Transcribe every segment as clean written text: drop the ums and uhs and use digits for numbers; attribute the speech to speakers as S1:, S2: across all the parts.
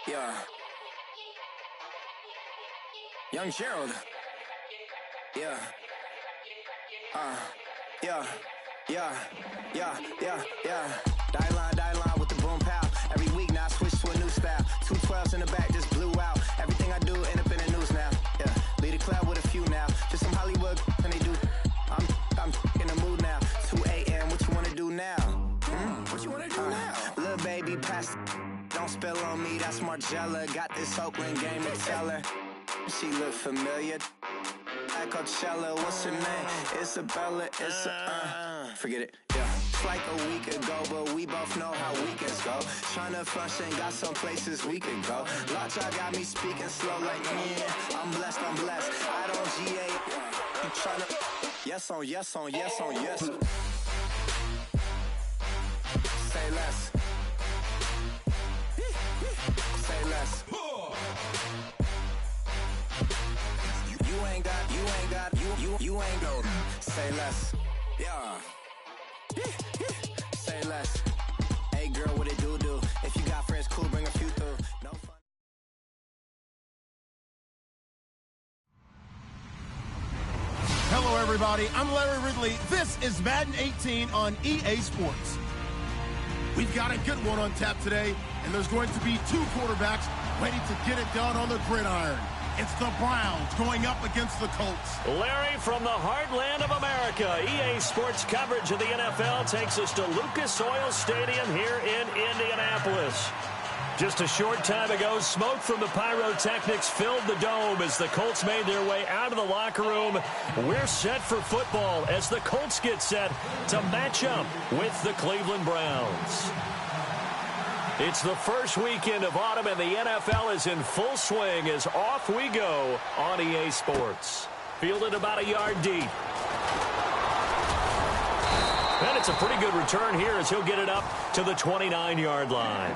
S1: Yeah. Young Gerald. Yeah. Yeah. Die line with the boom pow. Every week now I switch to a new style. 212s in the back just blew out. Everything I do end up in the news now. Yeah. Lead a cloud with a few now. Just some Hollywood and they do. I'm in the mood now. 2 a.m. What you wanna do now? What you wanna do now? Little baby pass. Don't spill on me. That's Margella. Got this Oakland game to tell her. She look familiar. At Coachella, what's her name? Isabella, forget it, yeah. It's like a week ago, but we both know how weekends go. Tryna function, got some places we could go. Lot y'all got me speaking slow like, I'm blessed. I don't GA, you tryna, yes on yes. Say less. Say less. You ain't go. Say less. Yeah. Say less. Hey girl, what it do? If you got friends, cool, bring a few through. No fun.
S2: Hello, everybody. I'm Larry Ridley. This is Madden 18 on EA Sports. We've got a good one on tap today, and there's going to be two quarterbacks ready to get it done on the gridiron. It's the Browns going up against the Colts.
S3: Larry, from the heartland of America, EA Sports coverage of the NFL takes us to Lucas Oil Stadium here in Indianapolis. Just a short time ago, smoke from the pyrotechnics filled the dome as the Colts made their way out of the locker room. We're set for football as the Colts get set to match up with the Cleveland Browns. It's the first weekend of autumn, and the NFL is in full swing as off we go on EA Sports. Fielded about a yard deep. And it's a pretty good return here as he'll get it up to the 29-yard line.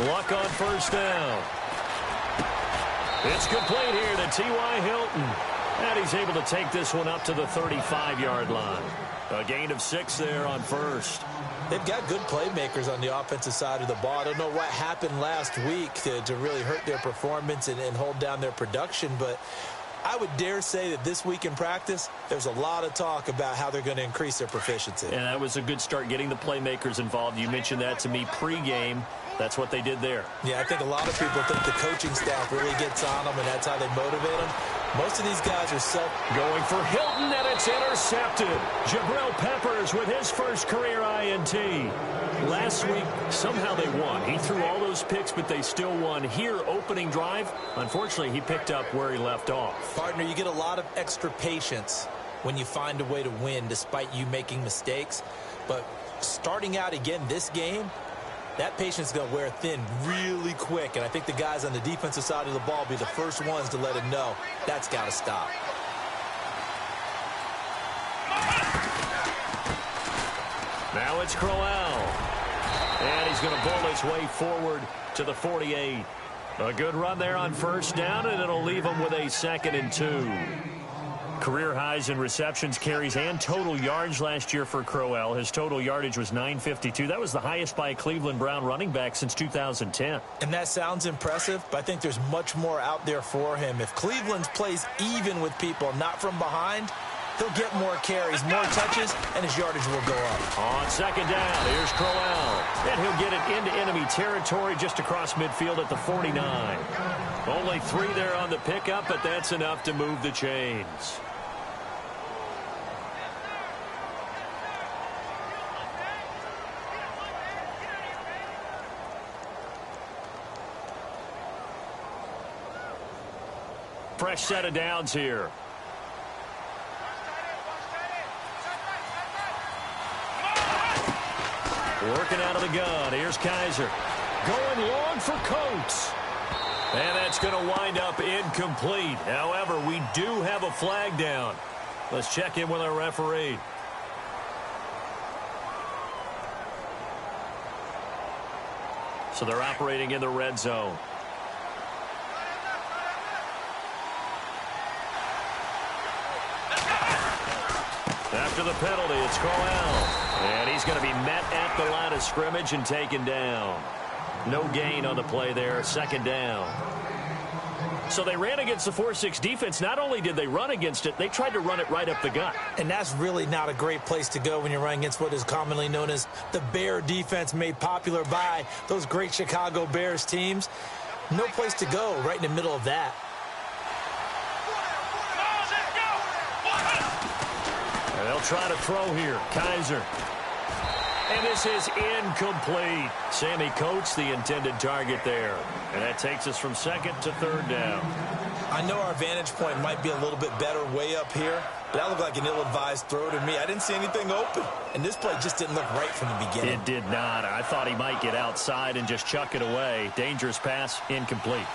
S3: Luck on first down. It's complete here to T.Y. Hilton. And he's able to take this one up to the 35-yard line. A gain of 6 there on first.
S4: They've got good playmakers on the offensive side of the ball. I don't know what happened last week to really hurt their performance and hold down their production, but I would dare say that this week in practice, there's a lot of talk about how they're going to increase their proficiency.
S3: And that was a good start getting the playmakers involved. You mentioned that to me pregame. That's what they did there.
S4: Yeah, I think a lot of people think the coaching staff really gets on them, and that's how they motivate them. Most of these guys are
S3: going for Hilton, and it's intercepted. Jabril Peppers with his first career INT. Last week, somehow they won. He threw all those picks, but they still won. Here, opening drive, unfortunately, he picked up where he left off.
S4: Partner, you get a lot of extra patience when you find a way to win despite you making mistakes. But starting out again this game, that patience is going to wear thin really quick, and I think the guys on the defensive side of the ball will be the first ones to let him know that's got to stop.
S3: Now it's Crowell. And he's going to bull his way forward to the 48. A good run there on first down, and it'll leave him with a 2nd and 2. Career highs in receptions, carries, and total yards last year for Crowell. His total yardage was 952. That was the highest by a Cleveland Brown running back since 2010.
S4: And that sounds impressive, but I think there's much more out there for him. If Cleveland plays even with people, not from behind, he'll get more carries, more touches, and his yardage will go up.
S3: On second down, here's Crowell. And he'll get it into enemy territory just across midfield at the 49. Only 3 there on the pickup, but that's enough to move the chains. Fresh set of downs here. Working out of the gun. Here's Kaiser. Going long for Coates. And that's going to wind up incomplete. However, we do have a flag down. Let's check in with our referee. So they're operating in the red zone. After the penalty, it's Crowell. And he's going to be met at the line of scrimmage and taken down. No gain on the play there, second down. So they ran against the 4-6 defense. Not only did they run against it, they tried to run it right up the gut.
S4: And that's really not a great place to go when you're running against what is commonly known as the Bear defense, made popular by those great Chicago Bears teams. No place to go right in the middle of that.
S3: And they'll try to throw here. Kaiser. And this is incomplete. Sammy Coates, the intended target there. And that takes us from second to third down.
S4: I know our vantage point might be a little bit better way up here, but that looked like an ill-advised throw to me. I didn't see anything open, and this play just didn't look right from the beginning.
S3: It did not. I thought he might get outside and just chuck it away. Dangerous pass, incomplete.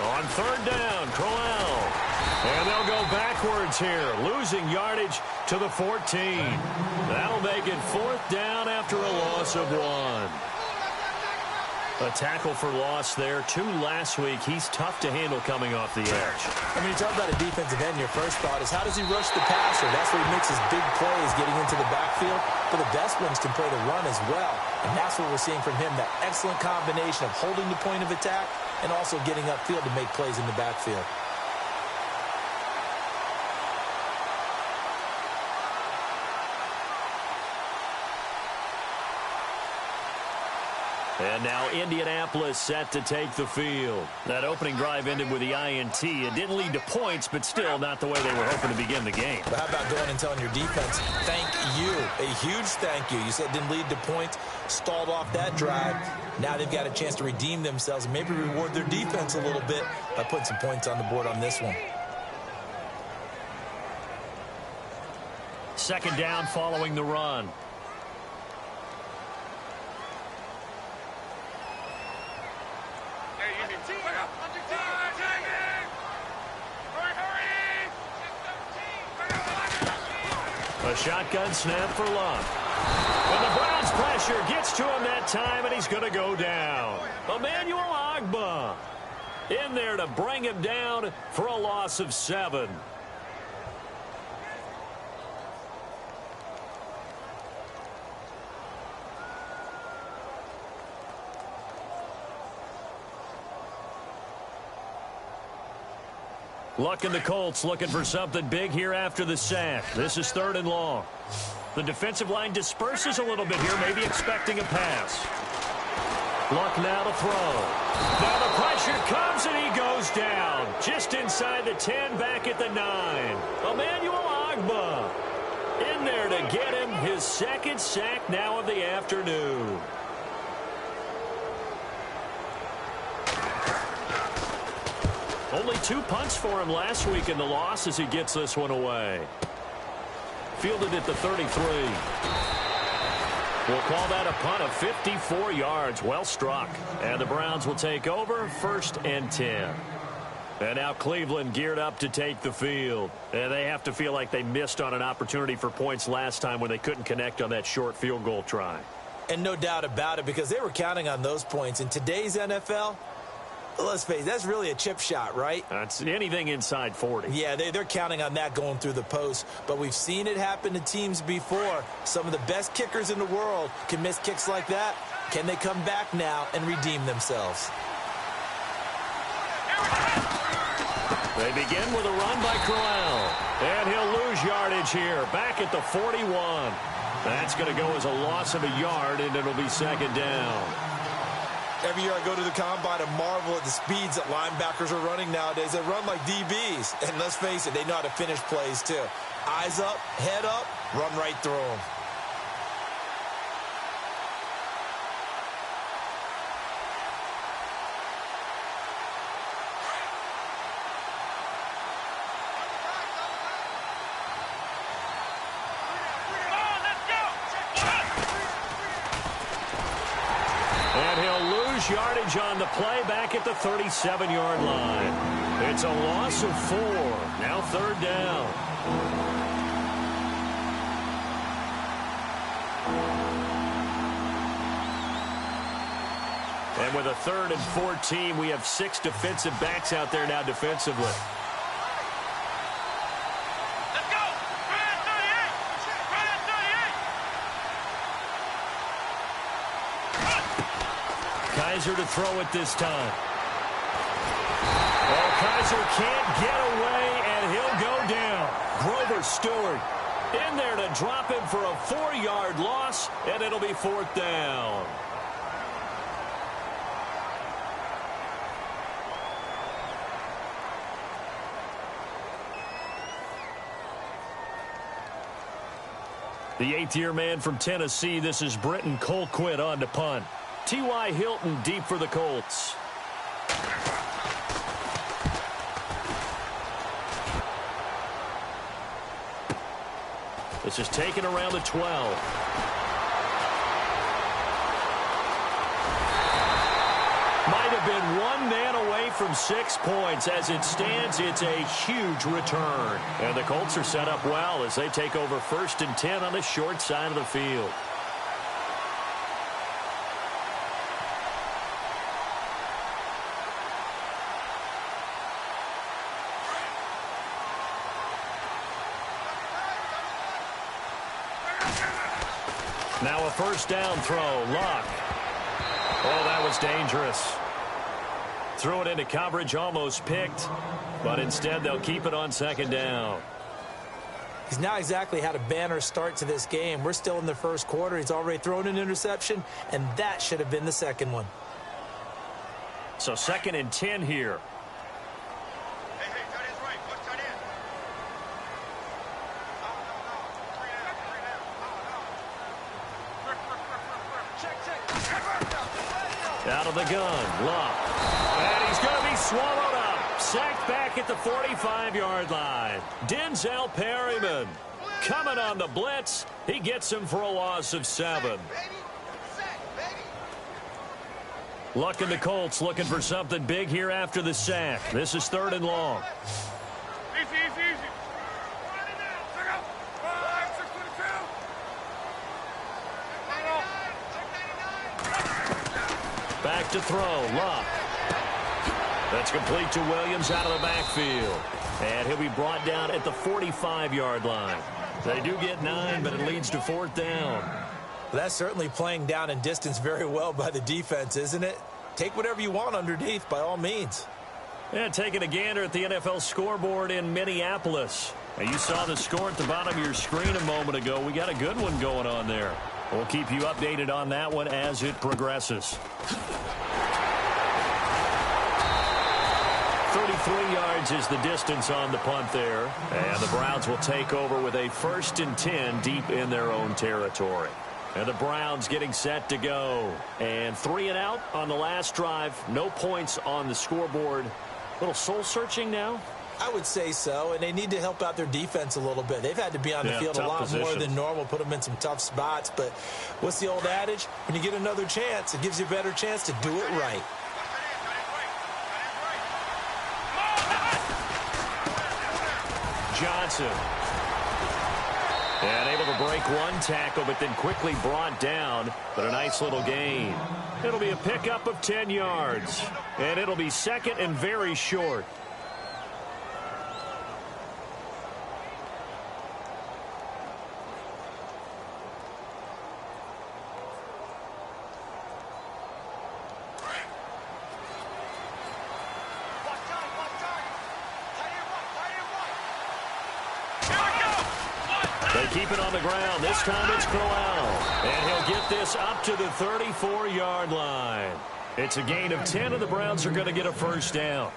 S3: On third down, Crowell. And they'll go backwards here, losing yardage to the 14. That'll make it fourth down after a loss of 1. A tackle for loss there. 2 last week. He's tough to handle coming off the edge.
S4: I mean, you talk about a defensive end, your first thought is how does he rush the passer? That's where he makes his big plays getting into the backfield. But the best ones can play the run as well. And that's what we're seeing from him, that excellent combination of holding the point of attack and also getting upfield to make plays in the backfield.
S3: And now Indianapolis set to take the field. That opening drive ended with the INT. It didn't lead to points, but still not the way they were hoping to begin the game.
S4: But how about going and telling your defense, thank you, a huge thank you. You said it didn't lead to points, stalled off that drive. Now they've got a chance to redeem themselves and maybe reward their defense a little bit by putting some points on the board on this one.
S3: Second down following the run. A shotgun snap for Luck. And the Browns pressure gets to him that time, and he's going to go down. Emmanuel Ogbah in there to bring him down for a loss of 7. Luck and the Colts looking for something big here after the sack. This is 3rd and long. The defensive line disperses a little bit here, maybe expecting a pass. Luck now to throw. Now the pressure comes and he goes down. Just inside the 10, back at the 9. Emmanuel Ogbah in there to get him his 2nd sack now of the afternoon. Only 2 punts for him last week in the loss as he gets this one away. Fielded at the 33. We'll call that a punt of 54 yards. Well struck. And the Browns will take over 1st and 10. And now Cleveland geared up to take the field. And they have to feel like they missed on an opportunity for points last time when they couldn't connect on that short field goal try.
S4: And no doubt about it, because they were counting on those points. In today's NFL, let's face it, that's really a chip shot, right?
S3: That's anything inside 40.
S4: Yeah, they're counting on that going through the post. But we've seen it happen to teams before. Some of the best kickers in the world can miss kicks like that. Can they come back now and redeem themselves?
S3: They begin with a run by Crowell. And he'll lose yardage here. Back at the 41. That's going to go as a loss of a yard, and it'll be 2nd down.
S4: Every year I go to the combine and marvel at the speeds that linebackers are running nowadays. They run like DBs. And let's face it, they know how to finish plays too. Eyes up, head up, run right through them.
S3: lose yardage on the play back at the 37-yard line. It's a loss of 4. Now 3rd down. And with a 3rd and 14, we have 6 defensive backs out there now defensively.
S5: Let's go! Right at 38!
S3: Kaiser to throw it this time. Well, Kaiser can't get away, and he'll go down. Grover Stewart in there to drop him for a 4-yard loss, and it'll be 4th down. The 8th-year man from Tennessee, this is Britton Colquitt on to punt. T.Y. Hilton deep for the Colts. This is taken around the 12. Might have been one man away from 6 points. As it stands, it's a huge return. And the Colts are set up well as they take over 1st and 10 on the short side of the field. Now a 1st down throw. Luck. Oh, that was dangerous. Threw it into coverage, almost picked, but instead they'll keep it on 2nd down.
S4: He's not exactly had a banner start to this game. We're still in the 1st quarter. He's already thrown an interception, and that should have been the 2nd one.
S3: So 2nd and 10 here.
S5: Hey, tight end's right. Watch tight end.
S3: Out of the gun, Luck. And he's going to be swallowed up. Sacked back at the 45-yard line. Denzel Perryman coming on the blitz. He gets him for a loss of 7. Luck and the Colts looking for something big here after the sack. This is 3rd and long.
S5: Easy. Check out. 622.
S3: Back to throw, Luck. That's complete to Williams out of the backfield. And he'll be brought down at the 45-yard line. They do get 9, but it leads to 4th down.
S4: Well, that's certainly playing down in distance very well by the defense, isn't it? Take whatever you want underneath, by all means.
S3: Yeah, taking a gander at the NFL scoreboard in Minneapolis. Now, you saw the score at the bottom of your screen a moment ago. We got a good one going on there. We'll keep you updated on that one as it progresses. 33 yards is the distance on the punt there. And the Browns will take over with a 1st and 10 deep in their own territory. And the Browns getting set to go. And 3 and out on the last drive. No points on the scoreboard. A little soul-searching now?
S4: I would say so, and they need to help out their defense a little bit. They've had to be on the field a lot more than normal, put them in some tough spots. But what's the old adage? When you get another chance, it gives you a better chance to do it right.
S3: Johnson. And able to break one tackle, but then quickly brought down. But a nice little gain. It'll be a pickup of 10 yards. And it'll be 2nd and very short. They keep it on the ground. This time it's Crowell. And he'll get this up to the 34-yard line. It's a gain of 10, and the Browns are going to get a 1st down.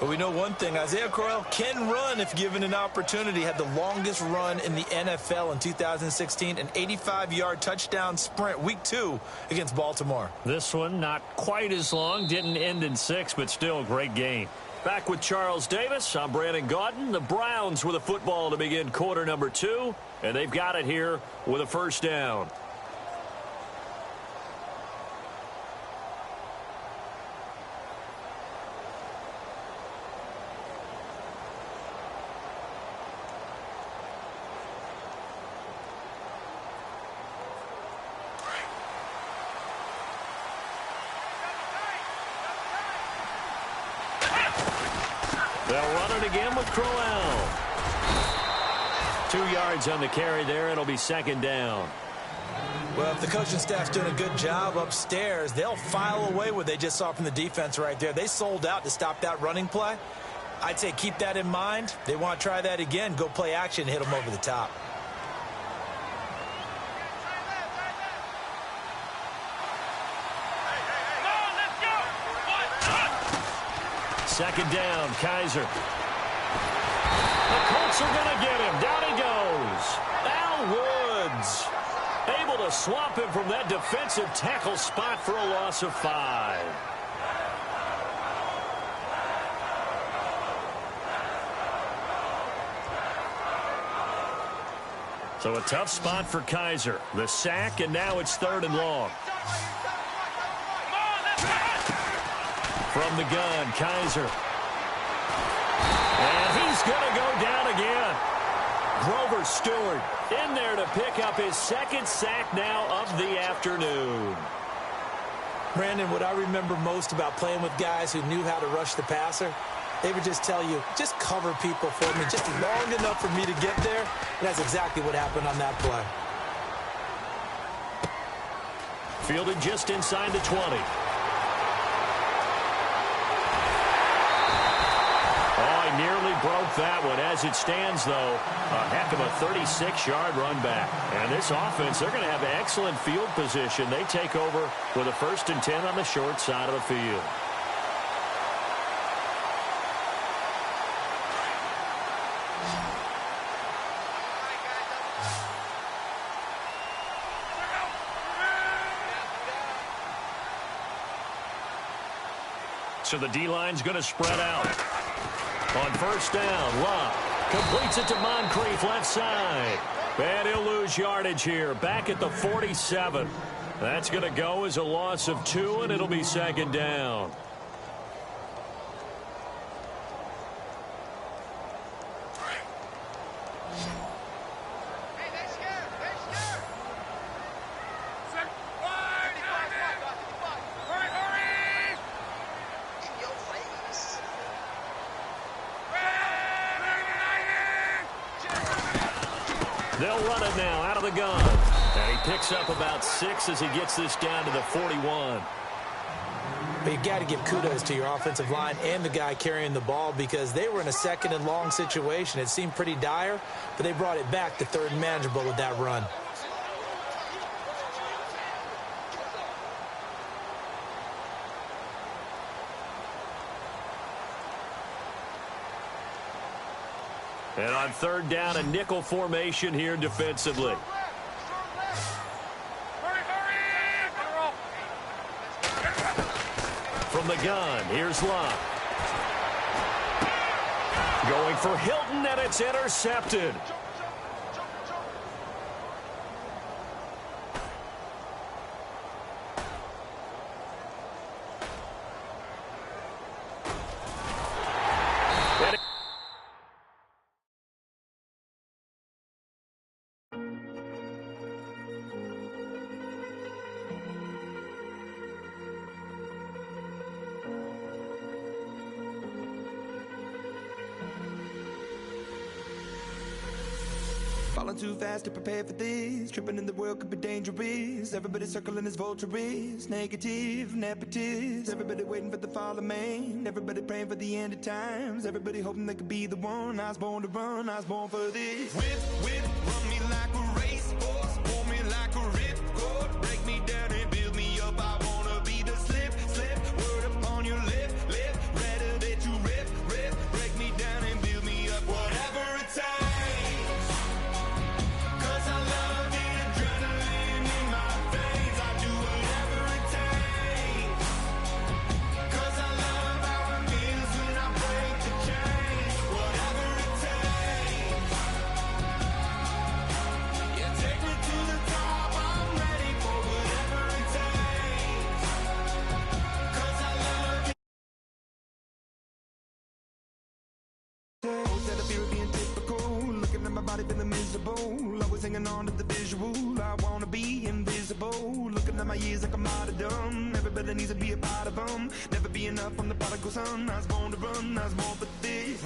S4: But we know one thing. Isaiah Crowell can run if given an opportunity. Had the longest run in the NFL in 2016, an 85-yard touchdown sprint, week 2 against Baltimore.
S3: This one not quite as long. Didn't end in 6, but still a great gain. Back with Charles Davis, I'm Brandon Gaudin. The Browns with a football to begin quarter number 2, and they've got it here with a 1st down. They'll run it again with Crowell. 2 yards on the carry there. It'll be second down.
S4: Well, if the coaching staff's doing a good job upstairs, they'll file away what they just saw from the defense right there. They sold out to stop that running play. I'd say keep that in mind. They want to try that again. Go play action and hit them over the top.
S3: Second down, Kaiser. The Colts are going to get him. Down he goes. Al Woods able to swamp him from that defensive tackle spot for a loss of 5. So a tough spot for Kaiser. The sack, and now it's 3rd and long. From the gun, Kaiser. And he's going to go down again. Grover Stewart in there to pick up his 2nd sack now of the afternoon.
S4: Brandon, what I remember most about playing with guys who knew how to rush the passer, they would just tell you, just cover people for me, just long enough for me to get there. And that's exactly what happened on that play.
S3: Fielded just inside the 20. Nearly broke that one. As it stands, though, a heck of a 36-yard run back. And this offense, they're going to have excellent field position. They take over with a 1st and 10 on the short side of the field. So the D-line's going to spread out. On 1st down, Love completes it to Moncrief left side. And he'll lose yardage here. Back at the 47. That's going to go as a loss of 2, and it'll be 2nd down. They'll run it now out of the gun. And he picks up about 6 as he gets this down to the 41.
S4: But you got to give kudos to your offensive line and the guy carrying the ball, because they were in a 2nd and long situation. It seemed pretty dire, but they brought it back to 3rd and manageable with that run.
S3: And on 3rd down, a nickel formation here defensively. From the gun, here's Love. Going for Hilton, and it's intercepted.
S6: Falling too fast to prepare for this. Tripping in the world could be dangerous. Everybody circling as vultures. Negative, nepotist. Everybody waiting for the fall of man. Everybody praying for the end of times. Everybody hoping they could be the one. I was born to run, I was born for this. Whip, whip, run me like a racehorse. Pull me like a ripcord. Break me down and build me up. I wanna be the slip, slip. Word upon your lip, lip. Rather that you rip, rip. Break me down and build me up. Whatever it takes. Feeling miserable, always hanging on to the visual. I wanna be invisible, looking at my years like I'm out of dumb. Everybody needs to be a part of them. Never be enough, I'm the prodigal son. I was born to run, I was born for this.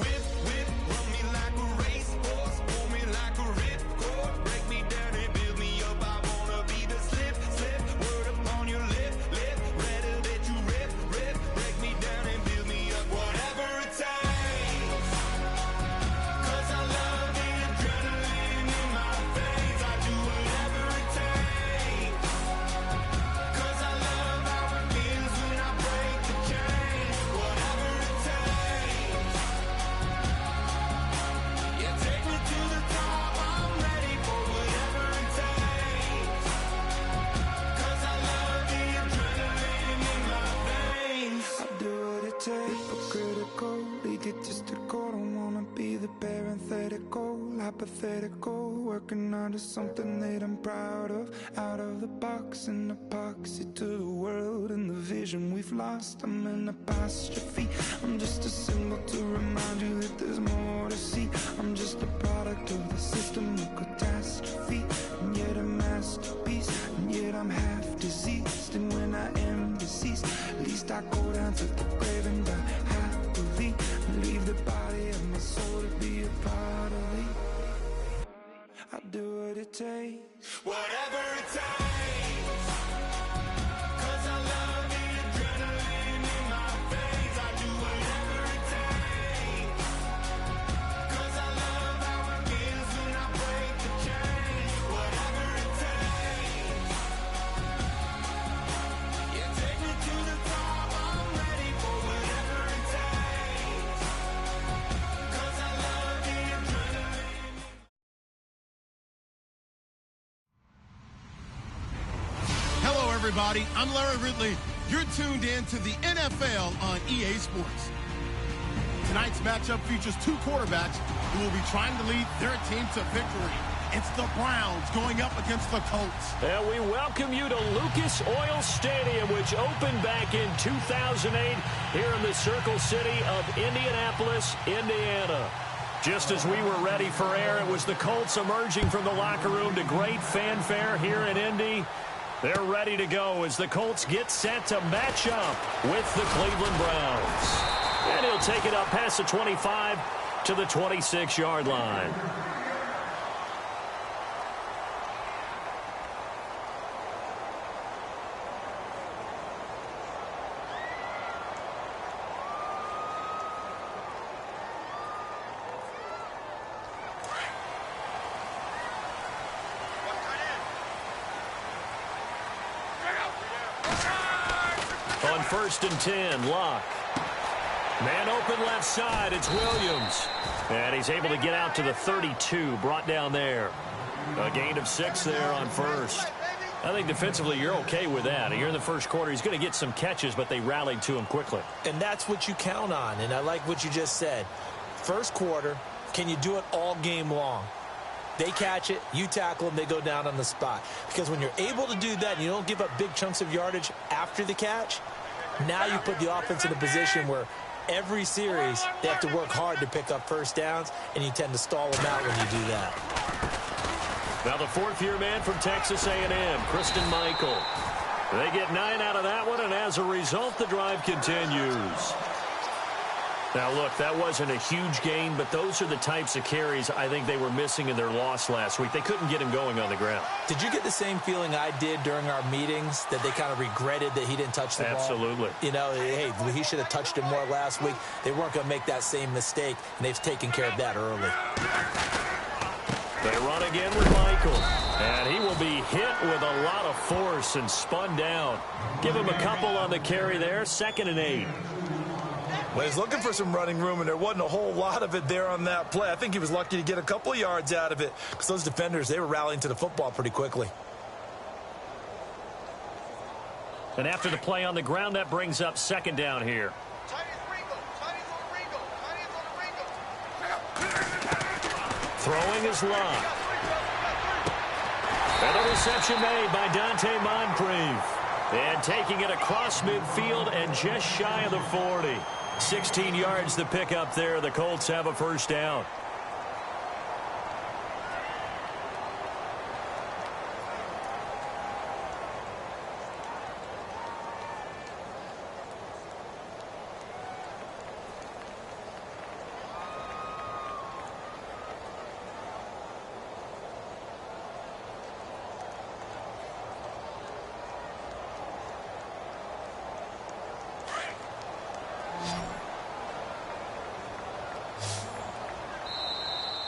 S6: working on to something that I'm proud of. Out of the box and epoxy to the world and the vision we've lost. I'm an apostrophe. I'm just a symbol to remind you that there's more to see. I'm just a product of the system of catastrophe, and yet a masterpiece, and yet I'm half diseased. And when I am deceased, at least I go down to the grave and die happily, and leave the body of my soul to be a part of me. I'll do what it takes, whatever it takes, 'cause I love the adrenaline in my veins. I do whatever it takes, 'cause I love how it feels when I break the chains. Whatever it takes, yeah, take me to the top. I'm ready for whatever it takes, 'cause I love the adrenaline.
S2: Hello, everybody. I'm Larry Ridley. You're tuned in to the NFL on EA Sports. Tonight's matchup features two quarterbacks who will be trying to lead their team to victory. It's the Browns going up against the Colts.
S3: And we welcome you to Lucas Oil Stadium, which opened back in 2008 here in the Circle City of Indianapolis, Indiana. Just as we were ready for air, it was the Colts emerging from the locker room to great fanfare here in Indy. They're ready to go as the Colts get set to match up with the Cleveland Browns. And he'll take it up past the 25 to the 26-yard line. On 1st and 10, Locke. Man open left side, it's Williams. And he's able to get out to the 32, brought down there. A gain of 6 there on first. I think defensively you're okay with that. Here in the first quarter, he's going to get some catches, but they rallied to him quickly.
S4: And that's what you count on, and I like what you just said. First quarter, can you do it all game long? They catch it, you tackle them, they go down on the spot. Because when you're able to do that and you don't give up big chunks of yardage after the catch, now you put the offense in a position where every series they have to work hard to pick up first downs, and you tend to stall them out when you do that.
S3: Now the fourth-year man from Texas A&M, Christine Michael. They get 9 out of that one, and as a result, the drive continues. Now, look, that wasn't a huge gain, but those are the types of carries I think they were missing in their loss last week. They couldn't get him going on the ground.
S4: Did you get the same feeling I did during our meetings, that they kind of regretted that he didn't touch the ball?
S3: Absolutely.
S4: You know, hey, he should have touched it more last week. They weren't going to make that same mistake, and they've taken care of that early.
S3: They run again with Michael, and he will be hit with a lot of force and spun down. Give him a couple on the carry there, 2nd and 8.
S7: Well, he's looking for some running room, and there wasn't a whole lot of it there on that play. I think he was lucky to get a couple of yards out of it because those defenders, they were rallying to the football pretty quickly.
S3: And after the play on the ground, that brings up 2nd down here. Throwing is Locke. And a reception made by Dante Moncrief. And taking it across midfield and just shy of the 40. 16 yards to pick up there. The Colts have a first down.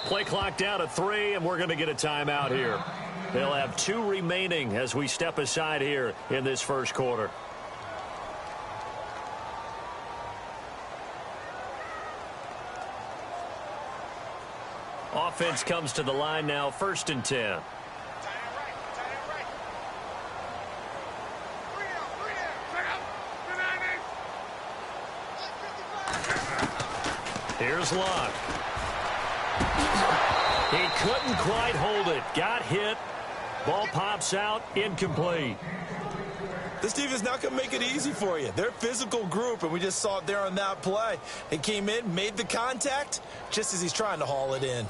S3: Play clock down to 3, and we're going to get a timeout here. They'll have 2 remaining as we step aside here in this first quarter. Offense comes to the line now, 1st and 10. Here's Locke. He couldn't quite hold it. Got hit. Ball pops out. Incomplete.
S7: This defense not going to make it easy for you. They're a physical group, and we just saw it there on that play. He came in, made the contact, just as he's trying to haul it in.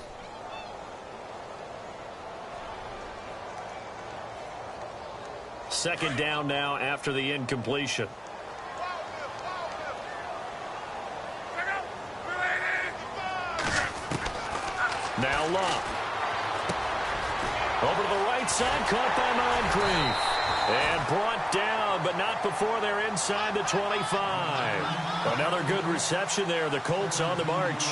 S3: Second down now after the incompletion. Now Love. Over to the right side, caught by Moncrief. And brought down, but not before they're inside the 25. Another good reception there. The Colts on the march.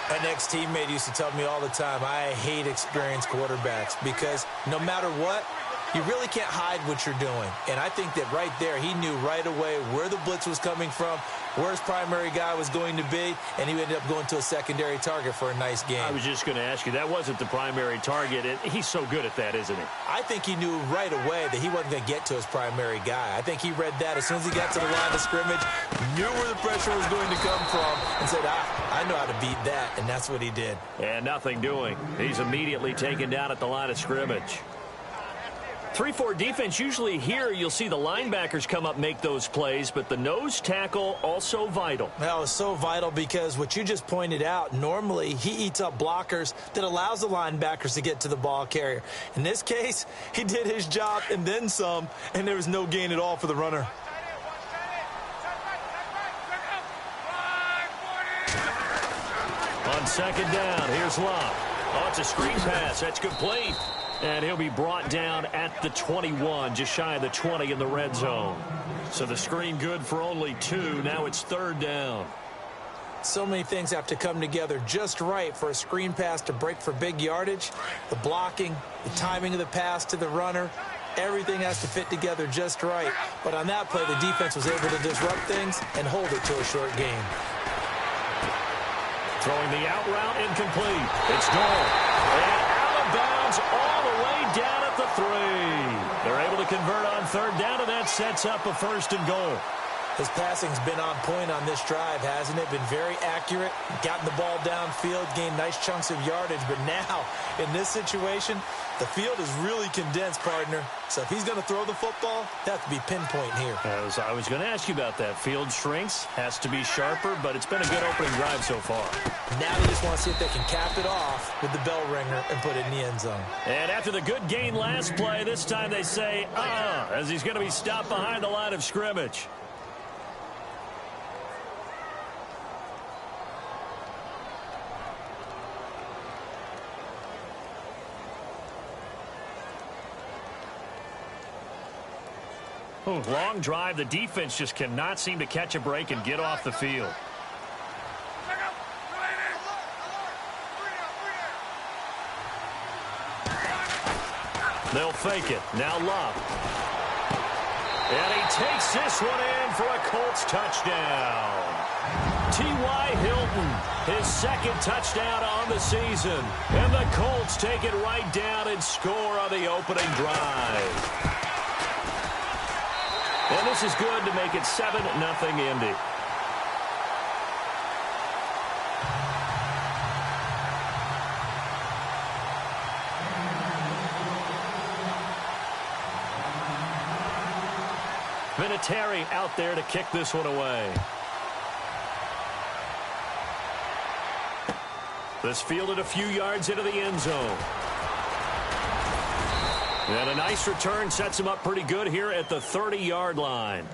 S4: An ex-teammate used to tell me all the time, I hate experienced quarterbacks because no matter what, you really can't hide what you're doing. And I think that right there, he knew right away where the blitz was coming from, where his primary guy was going to be, and he ended up going to a secondary target for a nice game.
S3: I was just going to ask you, that wasn't the primary target, and he's so good at that, isn't he?
S4: I think he knew right away that he wasn't going to get to his primary guy. I think he read that as soon as he got to the line of scrimmage, knew where the pressure was going to come from, and said, I know how to beat that, and that's what he did.
S3: And nothing doing. He's immediately taken down at the line of scrimmage. 3-4 defense, usually here you'll see the linebackers come up make those plays, but the nose tackle also vital.
S4: Well, it's so vital because what you just pointed out, normally he eats up blockers that allows the linebackers to get to the ball carrier. In this case, he did his job and then some, and there was no gain at all for the runner.
S3: On second down, here's Love. Oh, it's a screen pass. That's complete. And he'll be brought down at the 21, just shy of the 20 in the red zone. So the screen good for only 2. Now it's third down.
S4: So many things have to come together just right for a screen pass to break for big yardage. The blocking, the timing of the pass to the runner, everything has to fit together just right. But on that play, the defense was able to disrupt things and hold it to a short game.
S3: Throwing the out route, incomplete. It's Dole. And out of bounds all the way down at the 3. They're able to convert on third down, and that sets up a first and goal.
S4: His passing's been on point on this drive, hasn't it? Been very accurate, gotten the ball downfield, gained nice chunks of yardage. But now, in this situation, the field is really condensed, partner. So if he's going to throw the football, that has to be pinpoint here.
S3: I was going to ask you about that. Field shrinks, has to be sharper, but it's been a good opening drive so far.
S4: Now they just want to see if they can cap it off with the bell ringer and put it in the end zone.
S3: And after the good gain last play, this time they say, as he's going to be stopped behind the line of scrimmage. Long drive. The defense just cannot seem to catch a break and get off the field. They'll fake it. Now Love. And he takes this one in for a Colts touchdown. T.Y. Hilton, his second touchdown on the season. And the Colts take it right down and score on the opening drive. And this is good to make it 7-0 Indy. Vinatieri out there to kick this one away. This fielded a few yards into the end zone. And a nice return sets him up pretty good here at the 30-yard line.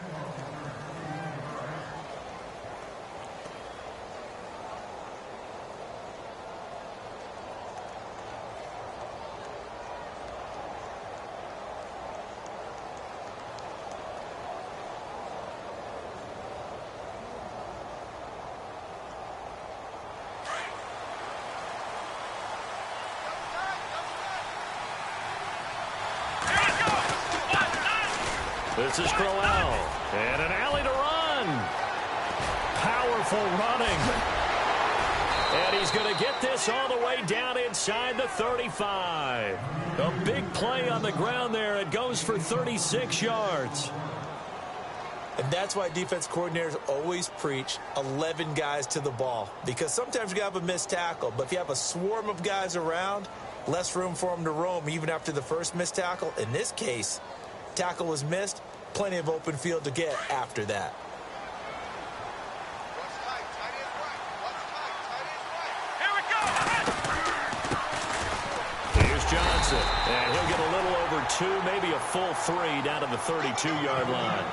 S3: This is Crowell, and an alley to run. Powerful running. And he's going to get this all the way down inside the 35. A big play on the ground there. It goes for 36 yards.
S4: And that's why defense coordinators always preach 11 guys to the ball. Because sometimes you have a missed tackle, but if you have a swarm of guys around, less room for them to roam even after the first missed tackle. In this case, tackle was missed, plenty of open field to get after that.
S3: Here's Johnson, and he'll get a little over 2, maybe a full 3 down to the 32-yard line.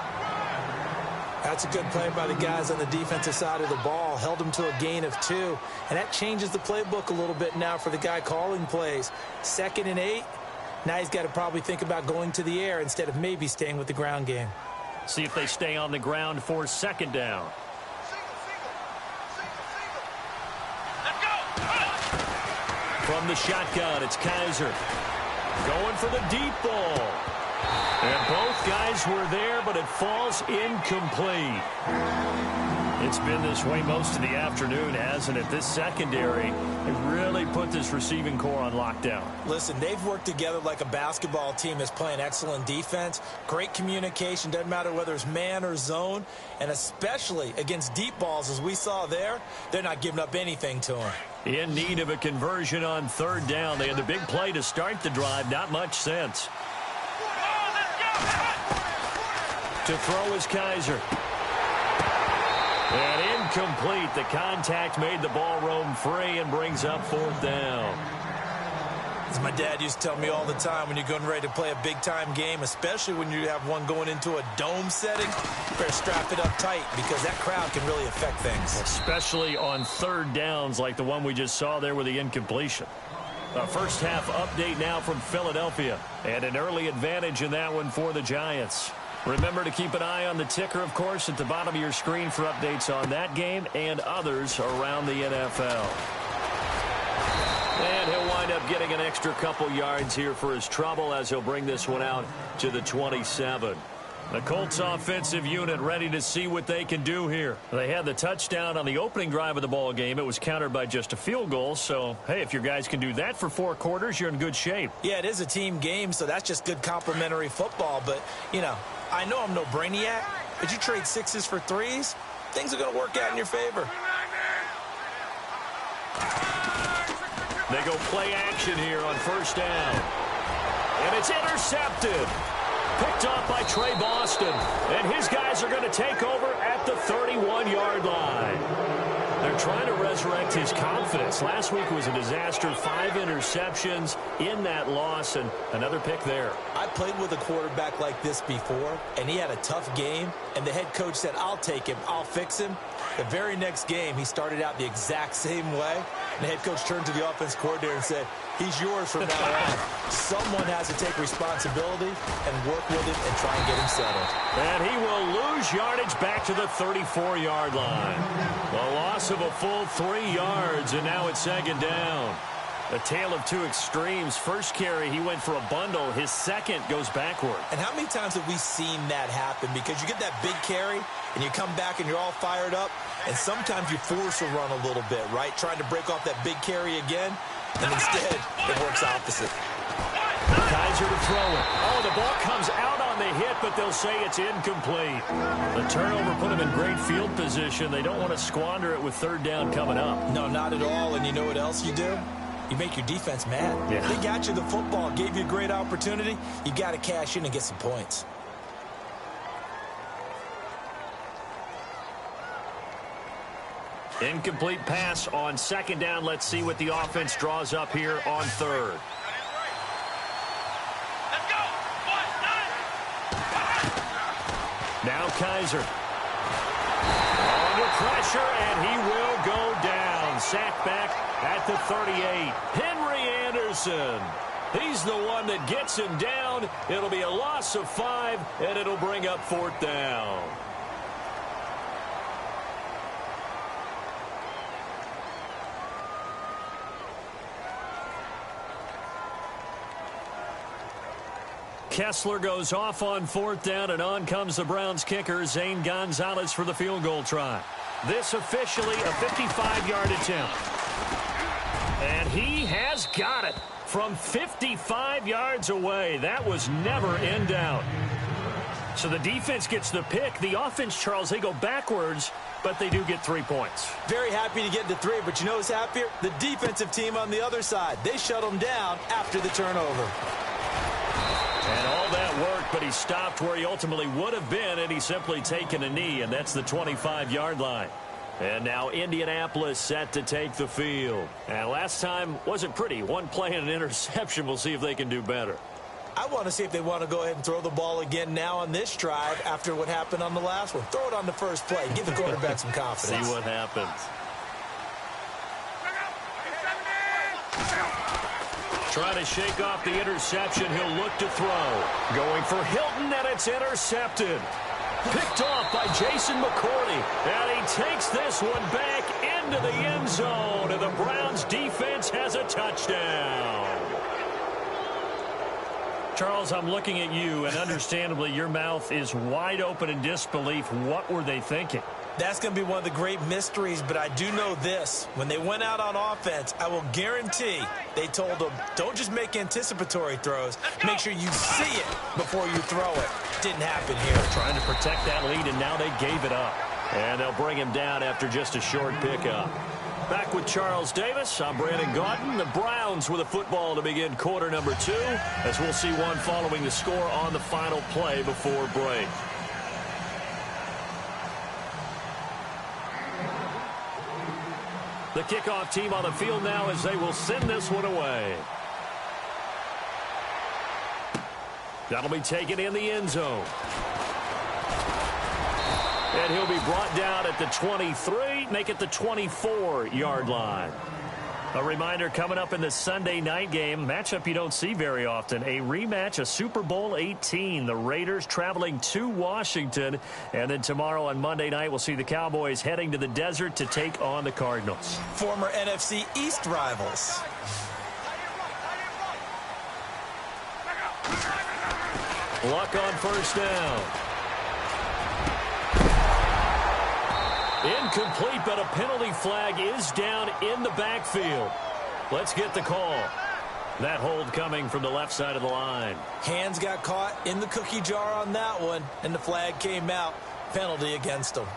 S4: That's a good play by the guys on the defensive side of the ball. Held him to a gain of 2. And that changes the playbook a little bit now for the guy calling plays. 2nd and 8. Now he's got to probably think about going to the air instead of maybe staying with the ground game.
S3: See if they stay on the ground for 2nd down. From the shotgun, it's Kaiser. Going for the deep ball. And both guys were there, but it falls incomplete. It's been this way most of the afternoon, hasn't it? This secondary has really put this receiving core on lockdown.
S4: Listen, they've worked together like a basketball team that's playing excellent defense. Great communication, doesn't matter whether it's man or zone. And especially against deep balls, as we saw there, they're not giving up anything to them.
S3: In need of a conversion on 3rd down. They had the big play to start the drive. Not much sense. To throw is Kaiser. And incomplete. The contact made the ball roam free and brings up 4th down.
S4: As my dad used to tell me all the time, when you're getting ready to play a big-time game, especially when you have one going into a dome setting, you better strap it up tight because that crowd can really affect things.
S3: Especially on 3rd downs like the one we just saw there with the incompletion. A first half update now from Philadelphia. And an early advantage in that one for the Giants. Remember to keep an eye on the ticker, of course, at the bottom of your screen for updates on that game and others around the NFL. And he'll wind up getting an extra couple yards here for his trouble as he'll bring this one out to the 27. The Colts offensive unit ready to see what they can do here. They had the touchdown on the opening drive of the ball game. It was countered by just a field goal. So, hey, if your guys can do that for 4 quarters, you're in good shape.
S4: Yeah, it is a team game, so that's just good complimentary football. But, you know, I know I'm no brainiac, but you trade 6s for 3s, things are going to work out in your favor.
S3: They go play action here on 1st down. And it's intercepted. Picked off by Trey Boston. And his guys are going to take over at the 31-yard line. They're trying to resurrect his confidence. Last week was a disaster. 5 interceptions in that loss and another pick there.
S4: I played with a quarterback like this before, and he had a tough game. And the head coach said, I'll take him, I'll fix him. The very next game, he started out the exact same way. And the head coach turned to the offense coordinator and said, he's yours from now on. Someone has to take responsibility and work with him and try and get him settled.
S3: And he will lose yardage back to the 34-yard line. The loss of a full 3 yards, and now it's 2nd down. A tale of 2 extremes. First carry, he went for a bundle. His second goes backward.
S4: And how many times have we seen that happen? Because you get that big carry, and you come back and you're all fired up, and sometimes you force a run a little bit, right? Trying to break off that big carry again, and instead it works opposite.
S3: Kaiser to throw it. Oh, the ball comes out on the hit, but they'll say it's incomplete. The turnover put them in great field position. They don't want to squander it with 3rd down coming up.
S4: No, not at all. And you know what else you do? You make your defense mad.
S3: Yeah.
S4: They got you the football, gave you a great opportunity. You got to cash in and get some points.
S3: Incomplete pass on 2nd down. Let's see what the offense draws up here on 3rd. Now Kaiser. Under pressure, and he will go down. Sacked back at the 38. Henry Anderson. He's the one that gets him down. It'll be a loss of 5, and it'll bring up 4th down. Kessler goes off on 4th down, and on comes the Browns kicker, Zane Gonzalez, for the field goal try. This officially a 55-yard attempt. And he has got it from 55 yards away. That was never in doubt. So the defense gets the pick. The offense, Charles, they go backwards, but they do get 3 points.
S4: Very happy to get the 3, but you know who's happier? The defensive team on the other side. They shut them down after the turnover.
S3: And all that work, but he stopped where he ultimately would have been, and he's simply taken a knee, and that's the 25-yard line. And now Indianapolis set to take the field. And last time wasn't pretty. One play and an interception. We'll see if they can do better.
S4: I want to see if they want to go ahead and throw the ball again now on this drive after what happened on the last one. Throw it on the first play. Give the quarterback some confidence.
S3: See what happens. Trying to shake off the interception. He'll look to throw. Going for Hilton, and it's intercepted. Picked off by Jason McCourty. And he takes this one back into the end zone. And the Browns defense has a touchdown. Charles, I'm looking at you, and understandably, your mouth is wide open in disbelief. What were they thinking?
S4: That's going to be one of the great mysteries, but I do know this. When they went out on offense, I will guarantee they told them, don't just make anticipatory throws. Make sure you see it before you throw it. Didn't happen here.
S3: Trying to protect that lead, and now they gave it up. And they'll bring him down after just a short pickup. Back with Charles Davis, I'm Brandon Gaudin. The Browns with a football to begin quarter number 2, as we'll see one following the score on the final play before break. The kickoff team on the field now as they will send this one away. That'll be taken in the end zone. And he'll be brought down at the 23, make it the 24-yard line. A reminder coming up in the Sunday night game, matchup you don't see very often, a rematch of Super Bowl 18. The Raiders traveling to Washington. And then tomorrow on Monday night, we'll see the Cowboys heading to the desert to take on the Cardinals.
S4: Former NFC East rivals.
S3: Luck on first down. Incomplete, but a penalty flag is down in the backfield. Let's get the call. That hold coming from the left side of the line.
S4: Hands got caught in the cookie jar on that one, and the flag came out. Penalty against them.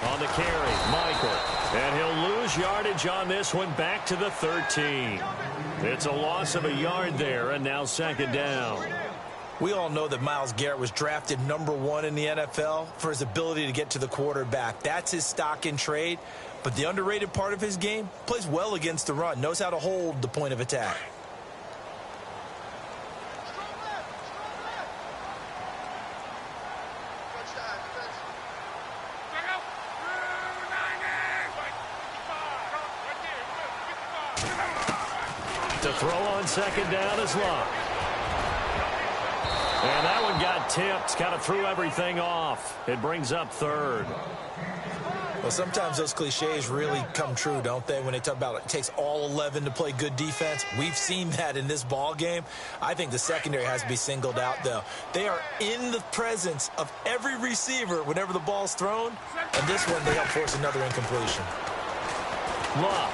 S3: On the carry, Michael. And he'll lose yardage on this one back to the 13. It's a loss of a yard there, and now second down.
S4: We all know that Myles Garrett was drafted #1 in the NFL for his ability to get to the quarterback. That's his stock in trade. But the underrated part of his game, plays well against the run, knows how to hold the point of attack.
S3: To throw on second down is Luck. And that one got tipped. Kind of threw everything off. It brings up third.
S4: Well, sometimes those cliches really come true, don't they? When they talk about it takes all 11 to play good defense. We've seen that in this ball game. I think the secondary has to be singled out, though. They are in the presence of every receiver whenever the ball's thrown. And this one, they help force another incompletion.
S3: Luck.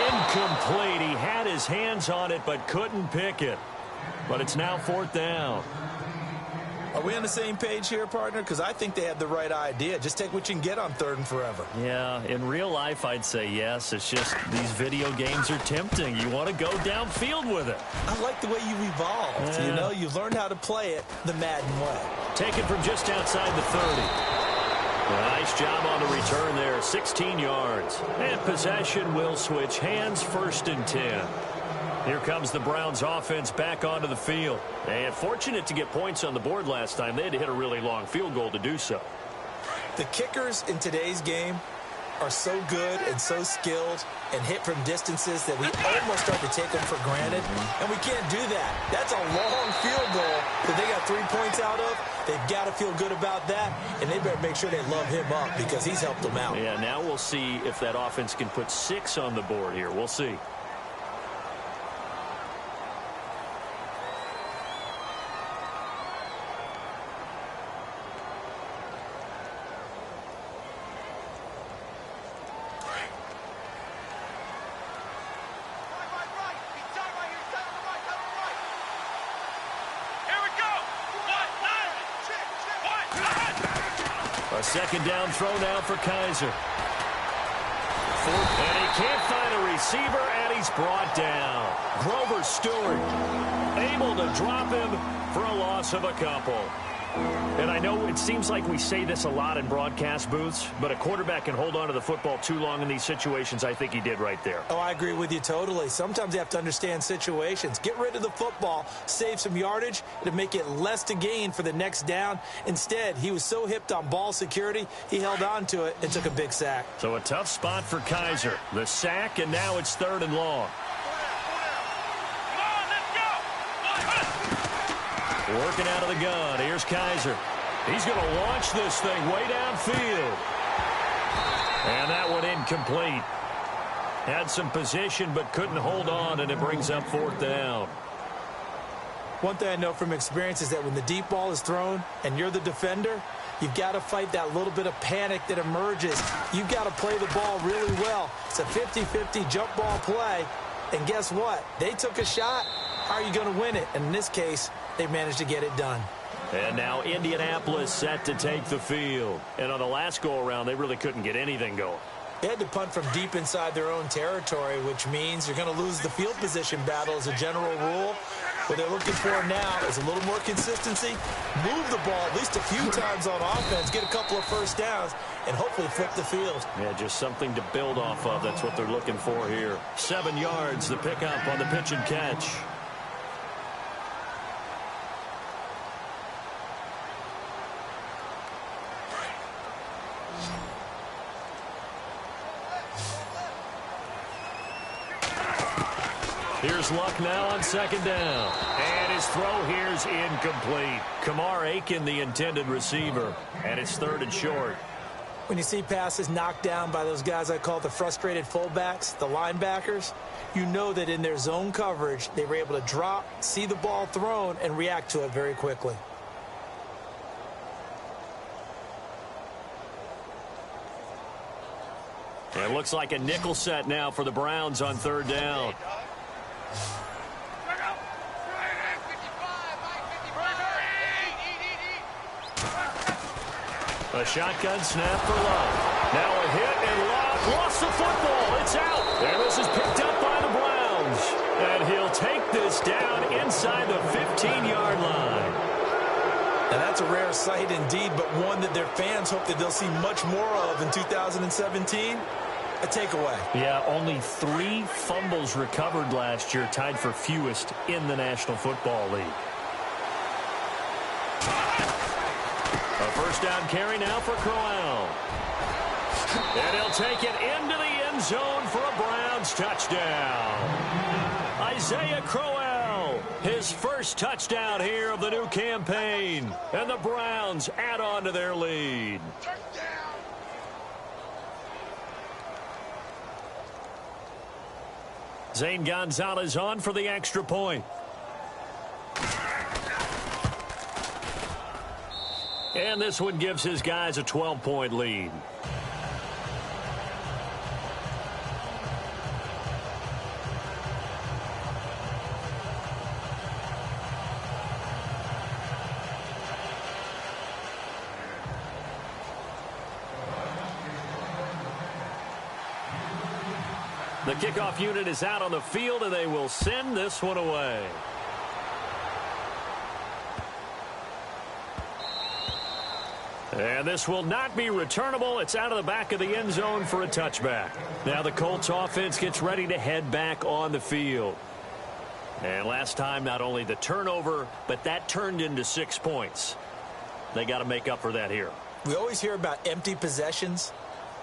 S3: Incomplete. He had his hands on it but couldn't pick it. But it's now fourth down.
S4: Are we on the same page here, partner? Because I think they had the right idea. Just take what you can get on third and forever.
S3: Yeah, in real life, I'd say yes. It's just these video games are tempting. You want to go downfield with it.
S4: I like the way you evolved.
S3: Yeah.
S4: You know, you've learned how to play it the Madden way.
S3: Taken from just outside the 30. Nice job on the return there, 16 yards. And possession will switch hands, first and 10. Here comes the Browns offense back onto the field. And fortunate to get points on the board last time. They had to hit a really long field goal to do so.
S4: The kickers in today's game are so good and so skilled and hit from distances that we almost start to take them for granted. And we can't do that. That's a long field goal that they got 3 points out of. They've got to feel good about that, and they better make sure they love him up because he's helped them out.
S3: Yeah, now we'll see if that offense can put 6 on the board here. We'll see. A second down throw now for Kaiser. And he can't find a receiver, and he's brought down. Grover Stewart able to drop him for a loss of a couple. And I know it seems like we say this a lot in broadcast booths, but a quarterback can hold on to the football too long in these situations. I think he did right there.
S4: Oh, I agree with you totally. Sometimes you have to understand situations. Get rid of the football, save some yardage, to make it less to gain for the next down. Instead, he was so hipped on ball security, he held on to it and took a big sack.
S3: So a tough spot for Kaiser. The sack, and now it's 3rd and long. Working out of the gun. Here's Kaiser. He's going to launch this thing way downfield. And that one incomplete. Had some position but couldn't hold on, and it brings up 4th down.
S4: One thing I know from experience is that when the deep ball is thrown and you're the defender, you've got to fight that little bit of panic that emerges. You've got to play the ball really well. It's a 50-50 jump ball play. And guess what? They took a shot. How are you going to win it? And in this case, they managed to get it done.
S3: And now Indianapolis set to take the field. And on the last go-around, they really couldn't get anything going.
S4: They had to punt from deep inside their own territory, which means you're going to lose the field position battle as a general rule. What they're looking for now is a little more consistency, move the ball at least a few times on offense, get a couple of first downs, and hopefully flip the field.
S3: Yeah, just something to build off of. That's what they're looking for here. 7 yards, the pickup on the pitch and catch. Here's Luck now on 2nd down. And his throw here's incomplete. Kamar Aiken, the intended receiver. And it's 3rd and short.
S4: When you see passes knocked down by those guys I call the frustrated fullbacks, the linebackers, you know that in their zone coverage, they were able to drop, see the ball thrown, and react to it very quickly.
S3: It looks like a nickel set now for the Browns on 3rd down. A shotgun snap for Love. Now a hit, and Love lost the football. It's out. And this is picked up by the Browns. And he'll take this down inside the 15-yard line.
S4: Now that's a rare sight indeed, but one that their fans hope that they'll see much more of in 2017. A takeaway.
S3: Yeah, only 3 fumbles recovered last year, tied for fewest in the National Football League. A first down carry now for Crowell. And he'll take it into the end zone for a Browns touchdown. Isaiah Crowell, his first touchdown here of the new campaign. And the Browns add on to their lead. Zane Gonzalez on for the extra point. And this one gives his guys a 12-point lead. The kickoff unit is out on the field, and they will send this one away. And this will not be returnable. It's out of the back of the end zone for a touchback. Now the Colts offense gets ready to head back on the field. And last time, not only the turnover, but that turned into 6 points. They got to make up for that here.
S4: We always hear about empty possessions,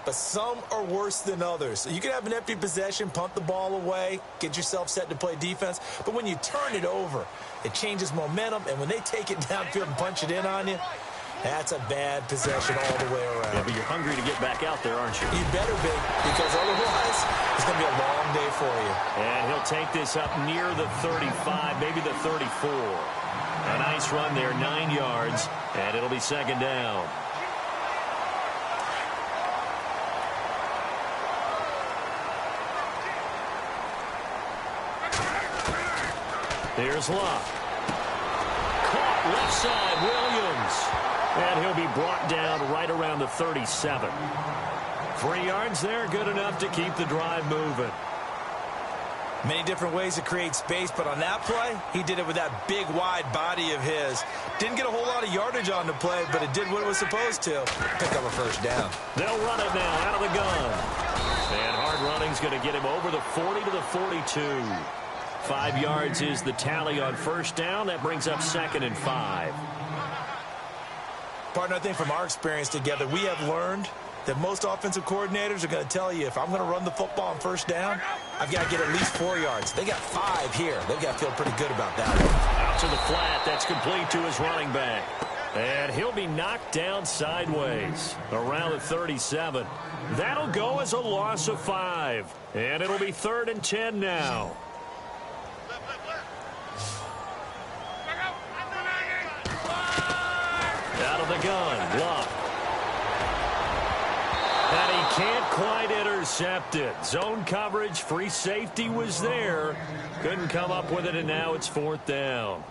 S4: but some are worse than others. So you can have an empty possession, punt the ball away, get yourself set to play defense. But when you turn it over, it changes momentum. And when they take it downfield and punch it in on you, that's a bad possession all the way around.
S3: Yeah, but you're hungry to get back out there, aren't you?
S4: You better be, because otherwise it's going to be a long day for you.
S3: And he'll take this up near the 35, maybe the 34. A nice run there, 9 yards, and it'll be 2nd down. Here's Luck. Caught left side, Williams. And he'll be brought down right around the 37. 3 yards there, good enough to keep the drive moving.
S4: Many different ways to create space, but on that play, he did it with that big, wide body of his. Didn't get a whole lot of yardage on the play, but it did what it was supposed to. Pick up a first down.
S3: They'll run it now out of the gun. And hard running's going to get him over the 40 to the 42. 5 yards is the tally on first down. That brings up 2nd and 5.
S4: Partner, I think from our experience together, we have learned that most offensive coordinators are going to tell you, if I'm going to run the football on first down, I've got to get at least 4 yards. They got 5 here. They've got to feel pretty good about that one.
S3: Out to the flat. That's complete to his running back. And he'll be knocked down sideways around the 37. That'll go as a loss of 5. And it'll be 3rd and 10 now. Out of the gun. Love. And he can't quite intercept it. Zone coverage, free safety was there. Couldn't come up with it, and now it's 4th down.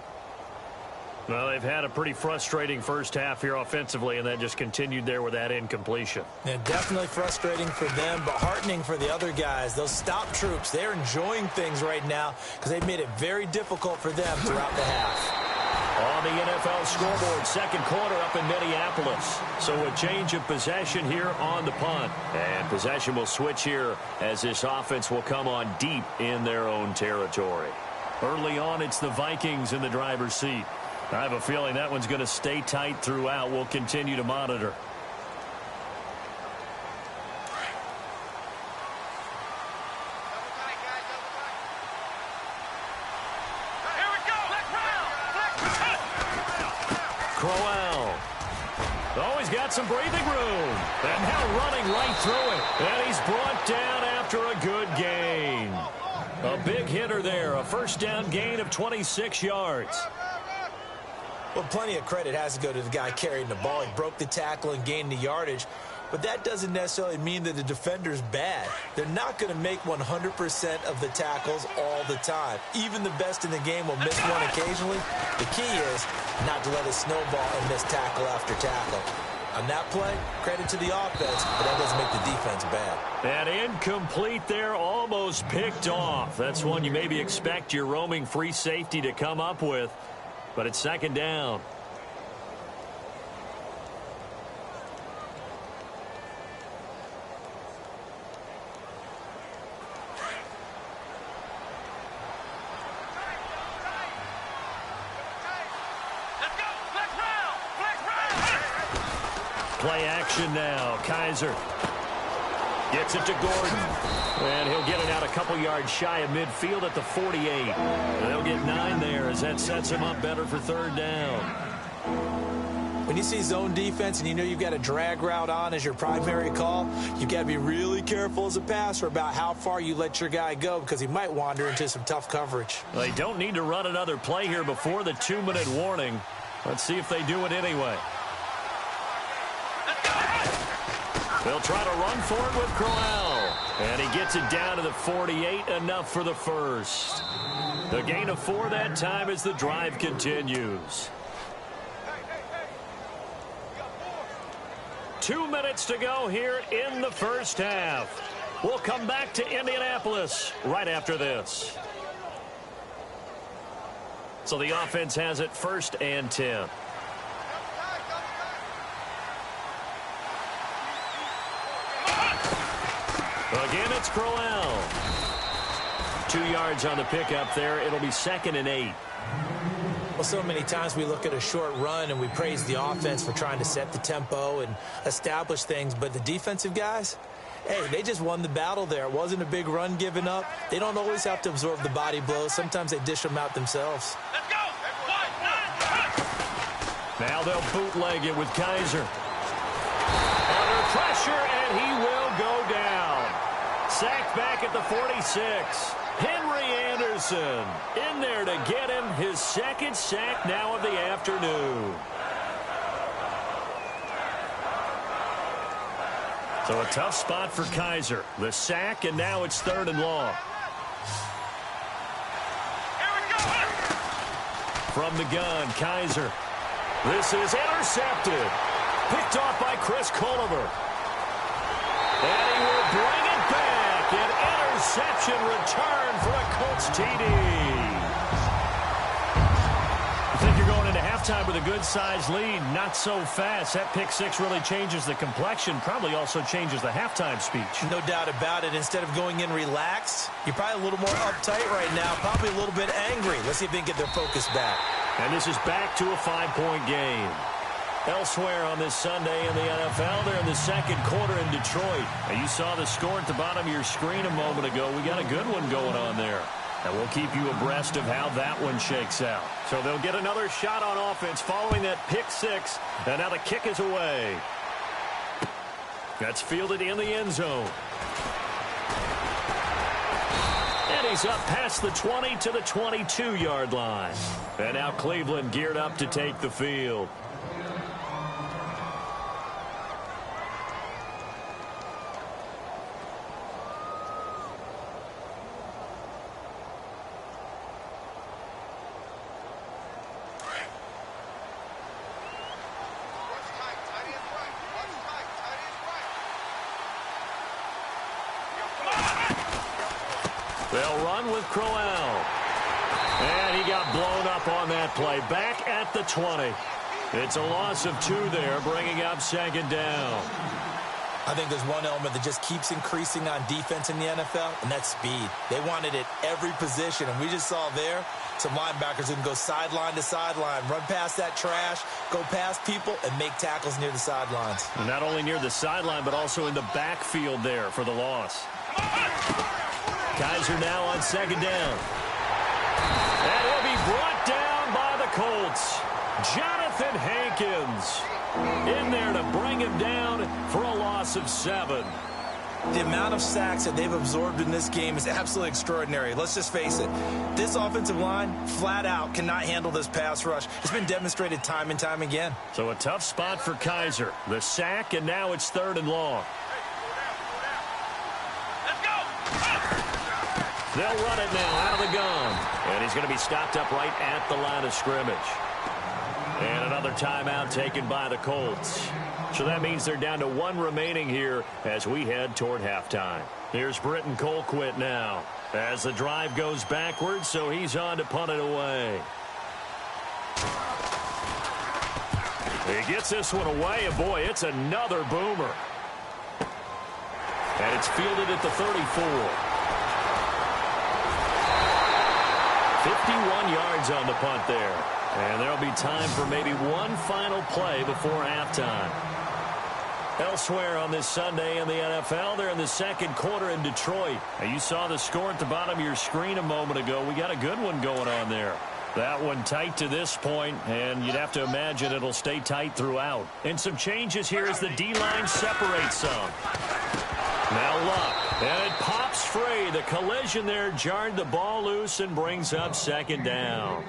S3: Well, they've had a pretty frustrating first half here offensively, and that just continued there with that incompletion.
S4: Yeah, definitely frustrating for them, but heartening for the other guys. Those stop troops, they're enjoying things right now because they've made it very difficult for them throughout the half.
S3: On the NFL scoreboard, second quarter up in Minneapolis. So a change of possession here on the punt. And possession will switch here as this offense will come on deep in their own territory. Early on, it's the Vikings in the driver's seat. I have a feeling that one's going to stay tight throughout. We'll continue to monitor. Crowell. Oh, he's got some breathing room. And now running right through it. And he's brought down after a good gain. A big hitter there. A first down gain of 26 yards.
S4: Well, plenty of credit has to go to the guy carrying the ball. He broke the tackle and gained the yardage. But that doesn't necessarily mean that the defender's bad. They're not going to make 100% of the tackles all the time. Even the best in the game will miss one occasionally. The key is not to let it snowball and miss tackle after tackle. On that play, credit to the offense, but that doesn't make the defense bad.
S3: That incomplete there, almost picked off. That's one you maybe expect your roaming free safety to come up with. But it's 2nd down. Play action now. Kaiser gets it to Gordon. And he'll get it out a couple yards shy of midfield at the 48. And they'll get 9 there as that sets him up better for 3rd down.
S4: When you see zone defense and you know you've got a drag route on as your primary call, you've got to be really careful as a passer about how far you let your guy go because he might wander into some tough coverage.
S3: They don't need to run another play here before the 2-minute warning. Let's see if they do it anyway. They'll try to run for it with Crowell. And he gets it down to the 48, enough for the first. The gain of 4 that time as the drive continues. 2 minutes to go here in the first half. We'll come back to Indianapolis right after this. So the offense has it 1st and 10. Again, it's Crowell. 2 yards on the pickup there. It'll be 2nd and 8.
S4: Well, so many times we look at a short run and we praise the offense for trying to set the tempo and establish things. But the defensive guys, hey, they just won the battle there. It wasn't a big run given up. They don't always have to absorb the body blows. Sometimes they dish them out themselves.
S5: Let's go!
S3: Now they'll bootleg it with Kaiser. Under pressure, and he will go down. Sacked back at the 46. Henry Anderson in there to get him his 2nd sack now of the afternoon. So a tough spot for Kaiser. The sack, and now it's 3rd and long. From the gun, Kaiser. This is intercepted. Picked off by Chris Culliver. And he will bring it back. An interception return for a Colts TD. I think you're going into halftime with a good-sized lead. Not so fast. That pick six really changes the complexion. Probably also changes the halftime speech.
S4: No doubt about it. Instead of going in relaxed, you're probably a little more uptight right now. Probably a little bit angry. Let's see if they can get their focus back.
S3: And this is back to a 5-point game. Elsewhere on this Sunday in the NFL, they're in the second quarter in Detroit. Now, you saw the score at the bottom of your screen a moment ago. We got a good one going on there. And we'll keep you abreast of how that one shakes out. So they'll get another shot on offense following that pick six. And now the kick is away. That's fielded in the end zone. And he's up past the 20 to the 22-yard line. And now Cleveland geared up to take the field. They'll run with Crowell. And he got blown up on that play. Back at the 20. It's a loss of 2 there, bringing up second down.
S4: I think there's one element that just keeps increasing on defense in the NFL, and that's speed. They want it at every position, and we just saw there some linebackers who can go sideline to sideline, run past that trash, go past people, and make tackles near the sidelines.
S3: And not only near the sideline, but also in the backfield there for the loss. Kizer now on second down. And he'll be brought down by the Colts. Jonathan Hankins in there to bring him down for a loss of 7.
S4: The amount of sacks that they've absorbed in this game is absolutely extraordinary. Let's just face it. This offensive line, flat out, cannot handle this pass rush. It's been demonstrated time and time again.
S3: So a tough spot for Kizer. The sack, and now it's 3rd and long. They'll run it now out of the gun. And he's going to be stopped up right at the line of scrimmage. And another timeout taken by the Colts. So that means they're down to 1 remaining here as we head toward halftime. Here's Britton Colquitt now as the drive goes backwards, so he's on to punt it away. He gets this one away, and boy, it's another boomer. And it's fielded at the 34. 51 yards on the punt there. And there'll be time for maybe one final play before halftime. Elsewhere on this Sunday in the NFL, they're in the second quarter in Detroit. Now, you saw the score at the bottom of your screen a moment ago. We got a good one going on there. That one tight to this point, and you'd have to imagine it'll stay tight throughout. And some changes here as the D-line separates some. Now Luck, and it pops free. The collision there jarred the ball loose and brings up second down.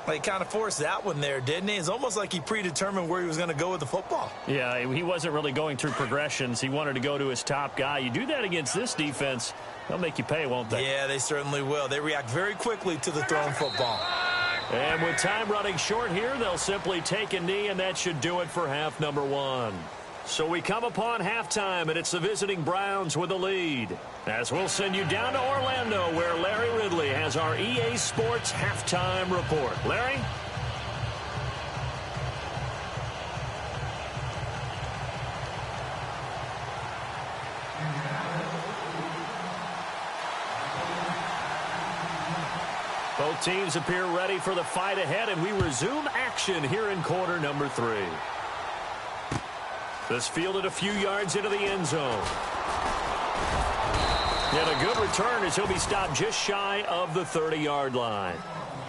S4: Well, he kind of forced that one there, didn't he? It's almost like he predetermined where he was going to go with the football.
S3: Yeah, he wasn't really going through progressions. He wanted to go to his top guy. You do that against this defense, they'll make you pay, won't they?
S4: Yeah, they certainly will. They react very quickly to the thrown football.
S3: And with time running short here, they'll simply take a knee, and that should do it for half number 1. So we come upon halftime, and it's the visiting Browns with the lead. As we'll send you down to Orlando, where Larry Ridley has our EA Sports halftime report. Larry? Both teams appear ready for the fight ahead, and we resume action here in quarter number 3. This fielded a few yards into the end zone. And a good return as he'll be stopped just shy of the 30-yard line.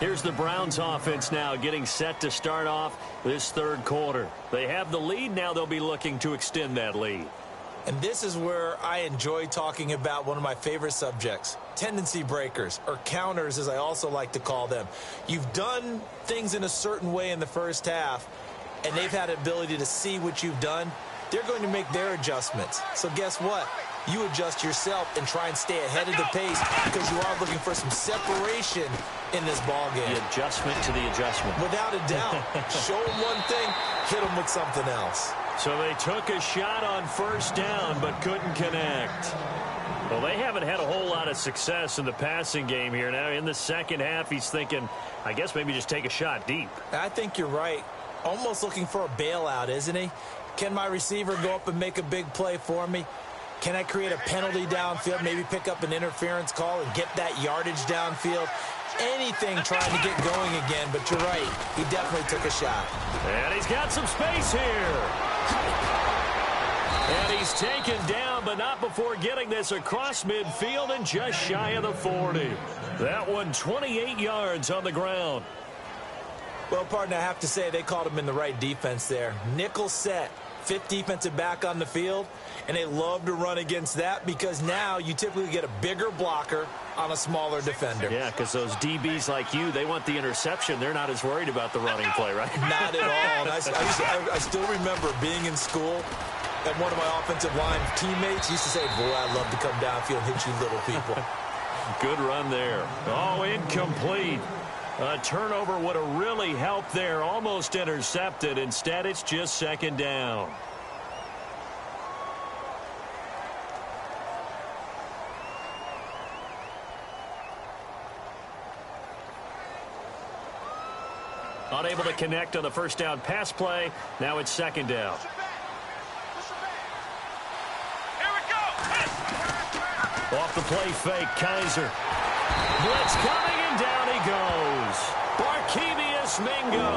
S3: Here's the Browns offense now getting set to start off this third quarter. They have the lead. Now they'll be looking to extend that lead.
S4: And this is where I enjoy talking about one of my favorite subjects, tendency breakers, or counters as I also like to call them. You've done things in a certain way in the first half, and they've had an ability to see what you've done. They're going to make their adjustments. So guess what? you adjust yourself and try and stay ahead of the pace because you are looking for some separation in this ball game.
S3: The adjustment to the adjustment.
S4: Without a doubt. Show them one thing, hit them with something else.
S3: So they took a shot on first down but couldn't connect. Well, they haven't had a whole lot of success in the passing game here. Now in the second half, he's thinking, I guess maybe just take a shot deep.
S4: I think you're right. Almost looking for a bailout, isn't he? Can my receiver go up and make a big play for me? Can I create a penalty downfield, maybe pick up an interference call and get that yardage downfield? Anything trying to get going again, but you're right. He definitely took a shot.
S3: And he's got some space here. And he's taken down, but not before getting this across midfield and just shy of the 40. That one 28 yards on the ground.
S4: Well, partner, I have to say they called him in the right defense there. Nickel set, fifth defensive back on the field, and they love to run against that because now you typically get a bigger blocker on a smaller defender.
S3: Yeah, because those DBs like you, they want the interception. They're not as worried about the running play, right?
S4: Not at all. And I still remember being in school, and one of my offensive line teammates used to say, boy, I'd love to come downfield and hit you little people.
S3: Good run there. Oh, incomplete. A turnover would have really helped there. Almost intercepted. Instead, it's just second down. Unable to connect on the first down pass play. Now it's second down. Off the play fake, Kaiser. Blitz coming, and down he goes. Barkevious Mingo.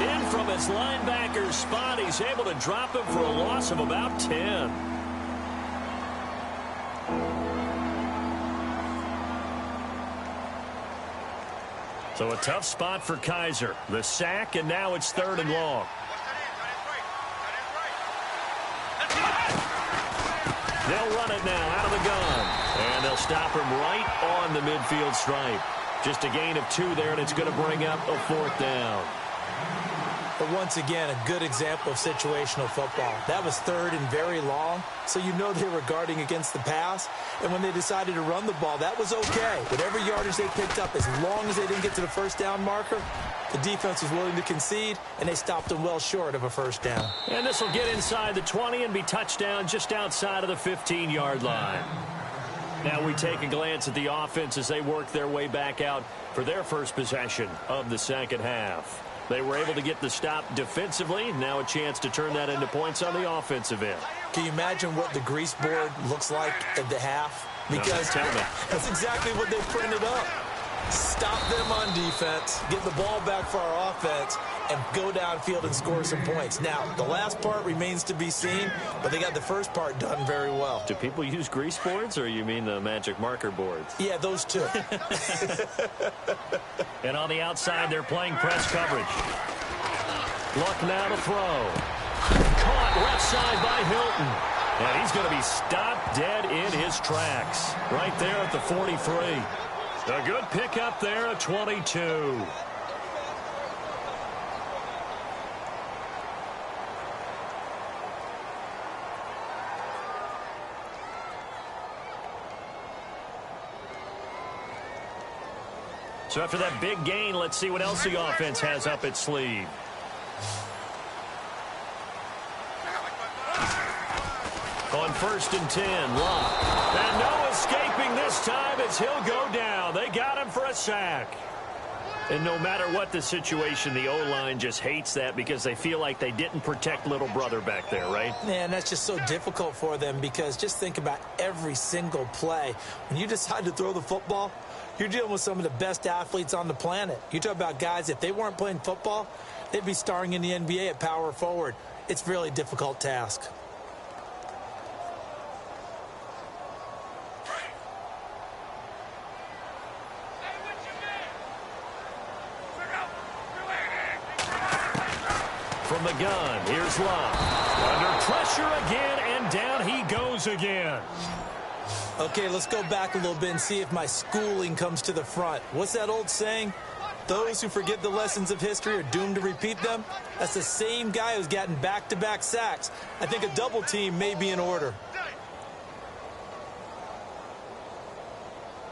S3: In from his linebacker's spot. He's able to drop him for a loss of about 10. So a tough spot for Kaiser. The sack, and now it's third and long. They'll run it now out of the gun. And they'll stop him right on the midfield stripe. Just a gain of 2 there, and it's going to bring up a fourth down.
S4: But once again, a good example of situational football. That was third and very long, so you know they were guarding against the pass. And when they decided to run the ball, that was okay. Whatever yardage they picked up, as long as they didn't get to the first down marker, the defense was willing to concede, and they stopped them well short of a first down.
S3: And this will get inside the 20 and be touchdown just outside of the 15-yard line. Now we take a glance at the offense as they work their way back out for their first possession of the second half. They were able to get the stop defensively. Now a chance to turn that into points on the offensive end.
S4: Can you imagine what the grease board looks like at the half? Because that's exactly what they printed up. Stop them on defense, get the ball back for our offense, and go downfield and score some points. Now, the last part remains to be seen, but they got the first part done very well.
S3: Do people use grease boards, or you mean the magic marker boards?
S4: Yeah, those two.
S3: And on the outside, they're playing press coverage. Luck now to throw. Caught left side by Hilton. And he's going to be stopped dead in his tracks. Right there at the 43. A good pickup there at 22. So after that big gain, let's see what else the offense has up its sleeve. On 1st and 10, Locke. And no escaping this time as he'll go down. They got him for a sack. And no matter what the situation, the O-line just hates that because they feel like they didn't protect little brother back there, right?
S4: Man, that's just so difficult for them because just think about every single play. When you decide to throw the football, you're dealing with some of the best athletes on the planet. You talk about guys, if they weren't playing football, they'd be starring in the NBA at power forward. It's a really difficult task.
S3: From the gun, here's Love. Under pressure again, and down he goes again.
S4: Okay, let's go back a little bit and see if my schooling comes to the front. What's that old saying? Those who forget the lessons of history are doomed to repeat them. That's the same guy who's gotten back-to-back sacks. I think a double team may be in order.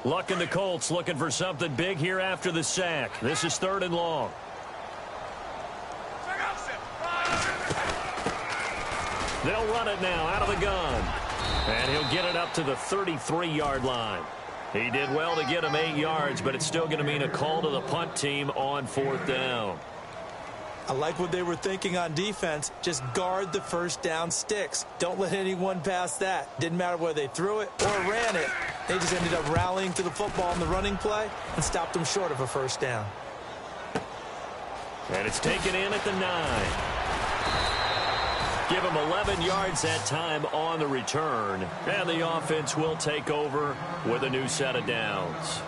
S3: Luck and the Colts looking for something big here after the sack. This is 3rd and long. They'll run it now out of the gun. And he'll get it up to the 33-yard line. He did well to get him 8 yards, but it's still going to mean a call to the punt team on 4th down.
S4: I like what they were thinking on defense. Just guard the first down sticks. Don't let anyone pass that. Didn't matter whether they threw it or ran it. They just ended up rallying to the football in the running play and stopped them short of a first down.
S3: And it's taken in at the 9. Give him 11 yards that time on the return. And the offense will take over with a new set of downs.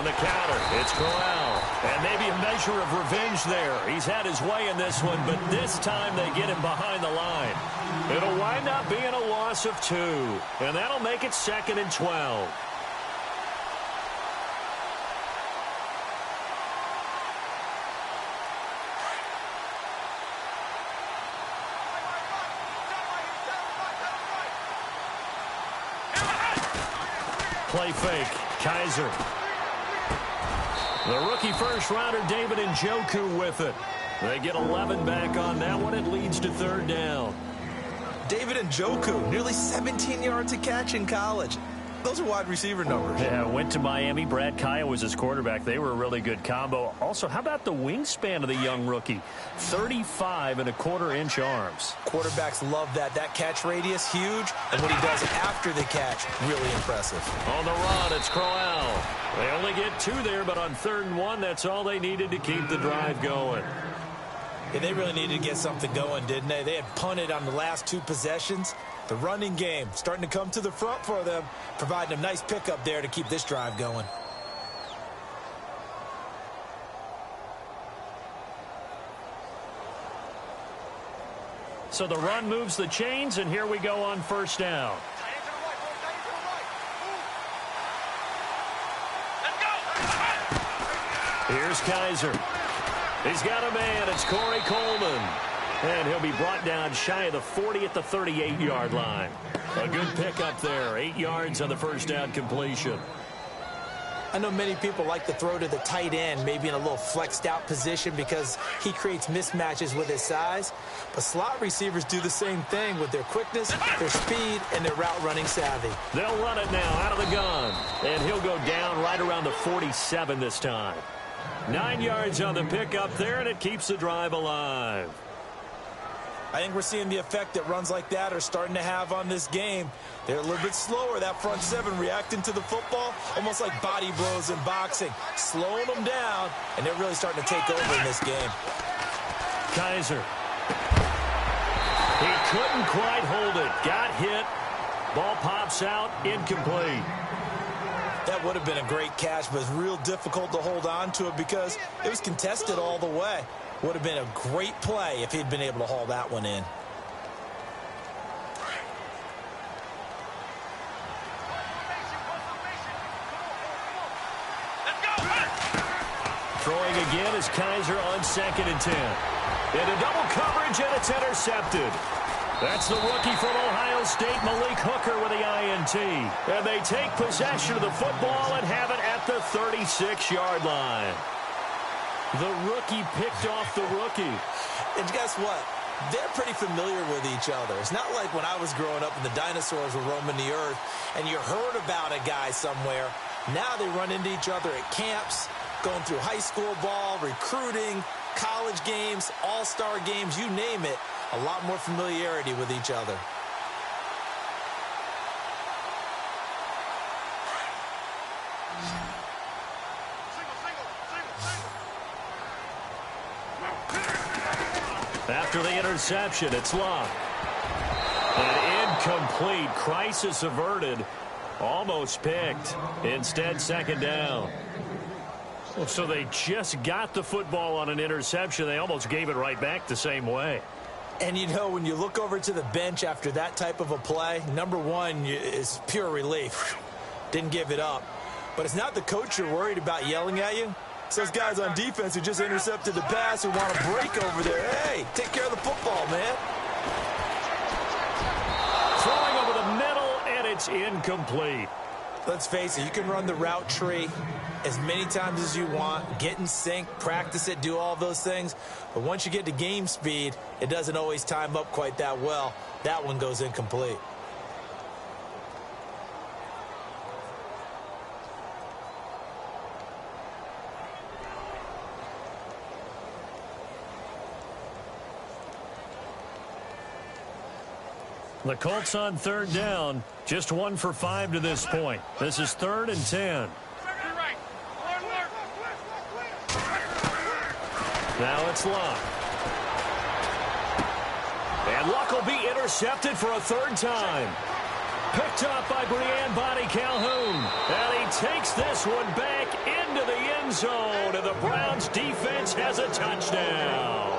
S3: The counter, it's Corral, and maybe a measure of revenge there. He's had his way in this one, but this time they get him behind the line. It'll wind up being a loss of 2, and that'll make it 2nd and 12. Play fake, Kaiser. The rookie first-rounder David Njoku with it. They get 11 back on that one. It leads to 3rd down.
S4: David Njoku, nearly 17 yards a catch in college. Those are wide receiver numbers.
S3: Yeah, went to Miami. Brad Kaya was his quarterback. They were a really good combo. Also, how about the wingspan of the young rookie? 35.25-inch arms.
S4: Quarterbacks love that. That catch radius, huge. And what he does after the catch, really impressive.
S3: On the run, it's Crowell. They only get 2 there, but on 3rd and 1, that's all they needed to keep the drive going.
S4: Yeah, they really needed to get something going, didn't they? They had punted on the last 2 possessions. The running game starting to come to the front for them, providing a nice pickup there to keep this drive going.
S3: So the run moves the chains, and here we go on 1st down. Here's Kaiser. He's got a man. It's Corey Coleman. And he'll be brought down shy of the 40 at the 38-yard line. A good pickup there. 8 yards on the first down completion.
S4: I know many people like to throw to the tight end, maybe in a little flexed out position because he creates mismatches with his size. But slot receivers do the same thing with their quickness, their speed, and their route running savvy.
S3: They'll run it now out of the gun. And he'll go down right around the 47 this time. 9 yards on the pickup there, and it keeps the drive alive.
S4: I think we're seeing the effect that runs like that are starting to have on this game. They're a little bit slower, that front 7, reacting to the football, almost like body blows in boxing, slowing them down, and they're really starting to take over in this game.
S3: Kaiser. He couldn't quite hold it. Got hit. Ball pops out, incomplete.
S4: That would have been a great catch, but it's real difficult to hold on to it because it was contested all the way. Would have been a great play if he'd been able to haul that one in.
S3: Throwing again is Kaiser on 2nd and 10. Into double coverage, and it's intercepted. That's the rookie from Ohio State, Malik Hooker, with the INT. And they take possession of the football and have it at the 36-yard line. The rookie picked off the rookie.
S4: And guess what? They're pretty familiar with each other. It's not like when I was growing up and the dinosaurs were roaming the earth and you heard about a guy somewhere. Now they run into each other at camps, going through high school ball, recruiting, college games, all-star games, you name it. A lot more familiarity with each other.
S3: After the interception, it's Love. An incomplete. Crisis averted. Almost picked. Instead, 2nd down. Well, so they just got the football on an interception. They almost gave it right back the same way.
S4: And, you know, when you look over to the bench after that type of a play, number one is pure relief. Didn't give it up. But it's not the coach you're worried about yelling at you. It's those guys on defense who just intercepted the pass who want to break over there. Hey, take care of the football, man.
S3: Throwing over the middle, and it's incomplete.
S4: Let's face it, you can run the route tree as many times as you want, get in sync, practice it, do all those things. But once you get to game speed, it doesn't always time up quite that well. That one goes incomplete.
S3: The Colts on third down, just 1 for 5 to this point. This is 3rd and 10. Now it's Luck. And Luck will be intercepted for a 3rd time. Picked up by Brian Bonnie Calhoun. And he takes this one back into the end zone. And the Browns defense has a touchdown.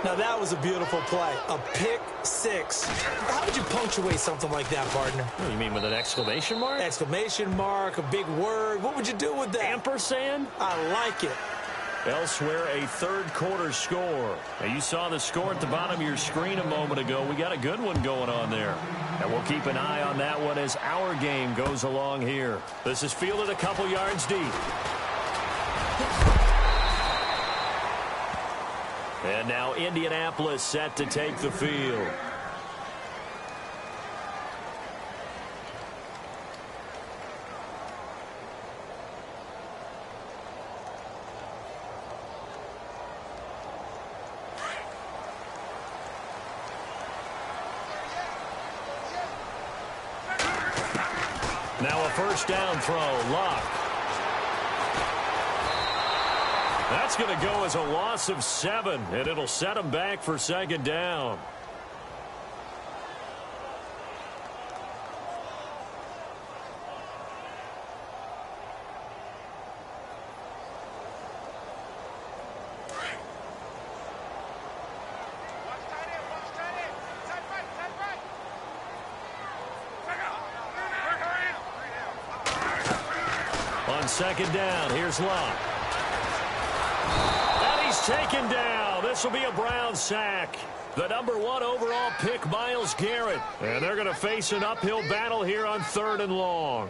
S4: Now, that was a beautiful play. A pick six. How would you punctuate something like that, partner?
S3: What, you mean with an exclamation mark?
S4: Exclamation mark, a big word. What would you do with that?
S3: Ampersand?
S4: I like it.
S3: Elsewhere, a third-quarter score. Now, you saw the score at the bottom of your screen a moment ago. We got a good one going on there. And we'll keep an eye on that one as our game goes along here. This is fielded a couple yards deep. And now Indianapolis set to take the field. Now a first down throw, Luck. That's going to go as a loss of 7, and it'll set him back for 2nd down. On 2nd down, here's Luck. Taken down. This will be a Brown sack. The number 1 overall pick, Myles Garrett. And they're going to face an uphill battle here on 3rd and long.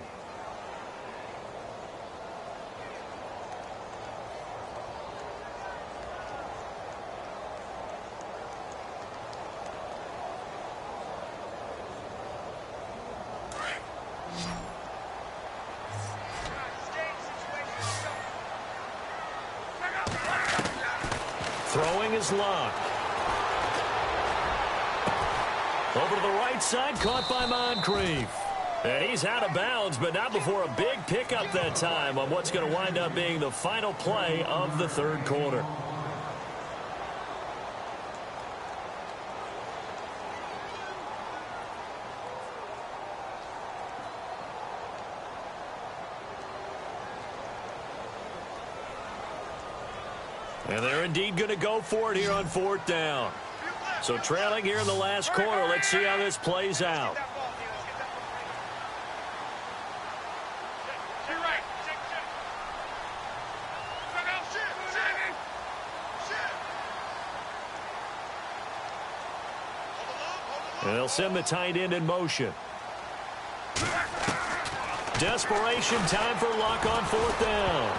S3: Throwing is Luck. Over to the right side, caught by Moncrief. And he's out of bounds, but not before a big pickup that time on what's going to wind up being the final play of the 3rd quarter. And they're indeed going to go for it here on 4th down. So trailing here in the last quarter. Let's see how this plays out. And they'll send the tight end in motion. Desperation time for Luck on 4th down.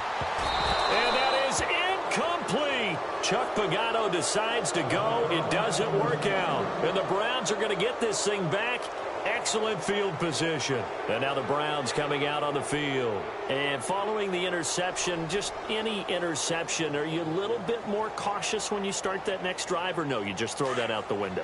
S3: And that is incomplete. Chuck Pagano decides to go. It doesn't work out. And the Browns are going to get this thing back. Excellent field position. And now the Browns coming out on the field. And following the interception, just any interception, are you a little bit more cautious when you start that next drive, or no, you just throw that out the window?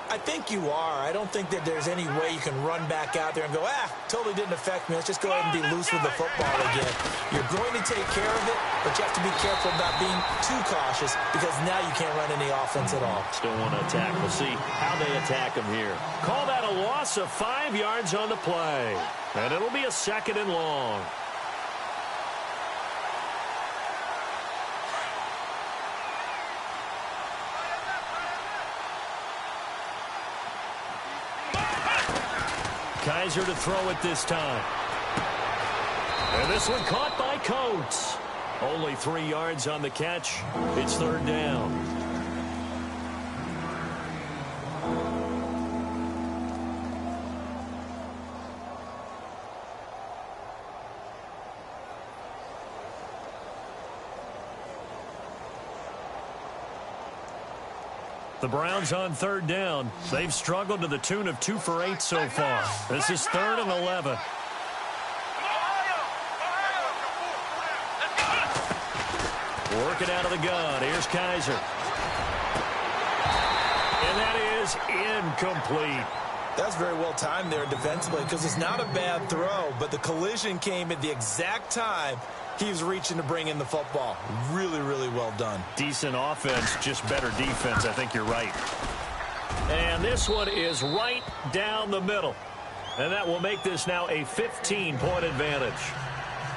S4: I think you are. I don't think that there's any way you can run back out there and go, totally didn't affect me. Let's just go ahead and be loose with the football again. You're going to take care of it, but you have to be careful about being too cautious because now you can't run any offense at all.
S3: Still want to attack. We'll see how they attack him here. Call that a loss of 5 yards on the play. And it'll be a 2nd and long. Kizer to throw it this time. And this one caught by Coates. Only 3 yards on the catch. It's third down. The Browns on third down. They've struggled to the tune of 2 for 8 so far. This is 3rd and 11. Working out of the gun. Here's Kizer. And that is incomplete.
S7: That's very well timed there defensively because it's not a bad throw, but the collision came at the exact time he was reaching to bring in the football. Really, really well done.
S3: Decent offense, just better defense. I think you're right. And this one is right down the middle. And that will make this now a 15-point advantage.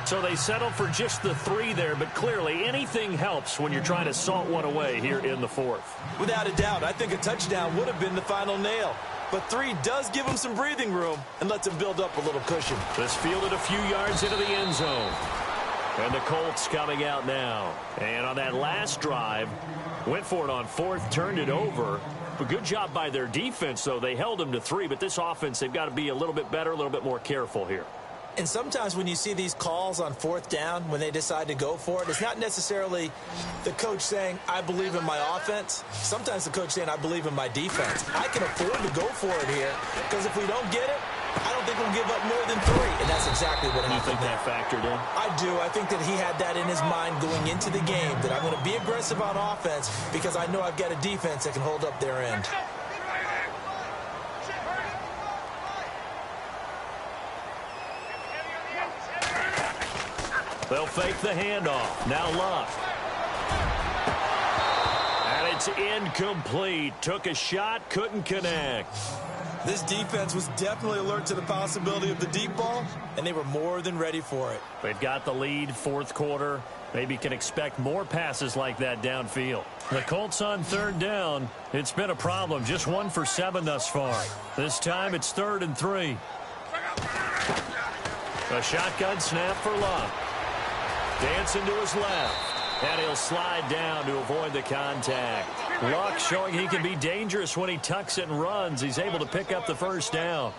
S3: So they settle for just the 3 there, but clearly anything helps when you're trying to salt one away here in the 4th.
S7: Without a doubt, I think a touchdown would have been the final nail. But 3 does give him some breathing room and lets him build up a little cushion.
S3: This fielded a few yards into the end zone. And the Colts coming out now. And on that last drive, went for it on 4th, turned it over. But good job by their defense, though. They held them to 3, but this offense, they've got to be a little bit better, a little bit more careful here.
S4: And sometimes when you see these calls on 4th down, when they decide to go for it, it's not necessarily the coach saying, I believe in my offense. Sometimes the coach saying, I believe in my defense. I can afford to go for it here because if we don't get it, I don't think we'll give up more than 3. And that's exactly what happened.
S3: You think that factored in?
S4: I do. I think that he had that in his mind going into the game, that I'm going to be aggressive on offense because I know I've got a defense that can hold up their end.
S3: They'll fake the handoff. Now Luck. And it's incomplete. Took a shot, couldn't connect.
S7: This defense was definitely alert to the possibility of the deep ball, and they were more than ready for it.
S3: They've got the lead, 4th quarter. Maybe can expect more passes like that downfield. The Colts on 3rd down. It's been a problem. Just 1 for 7 thus far. This time it's 3rd and 3. A shotgun snap for Luck. Dancing to his left. And he'll slide down to avoid the contact. Luck showing he can be dangerous when he tucks it and runs. He's able to pick up the first down.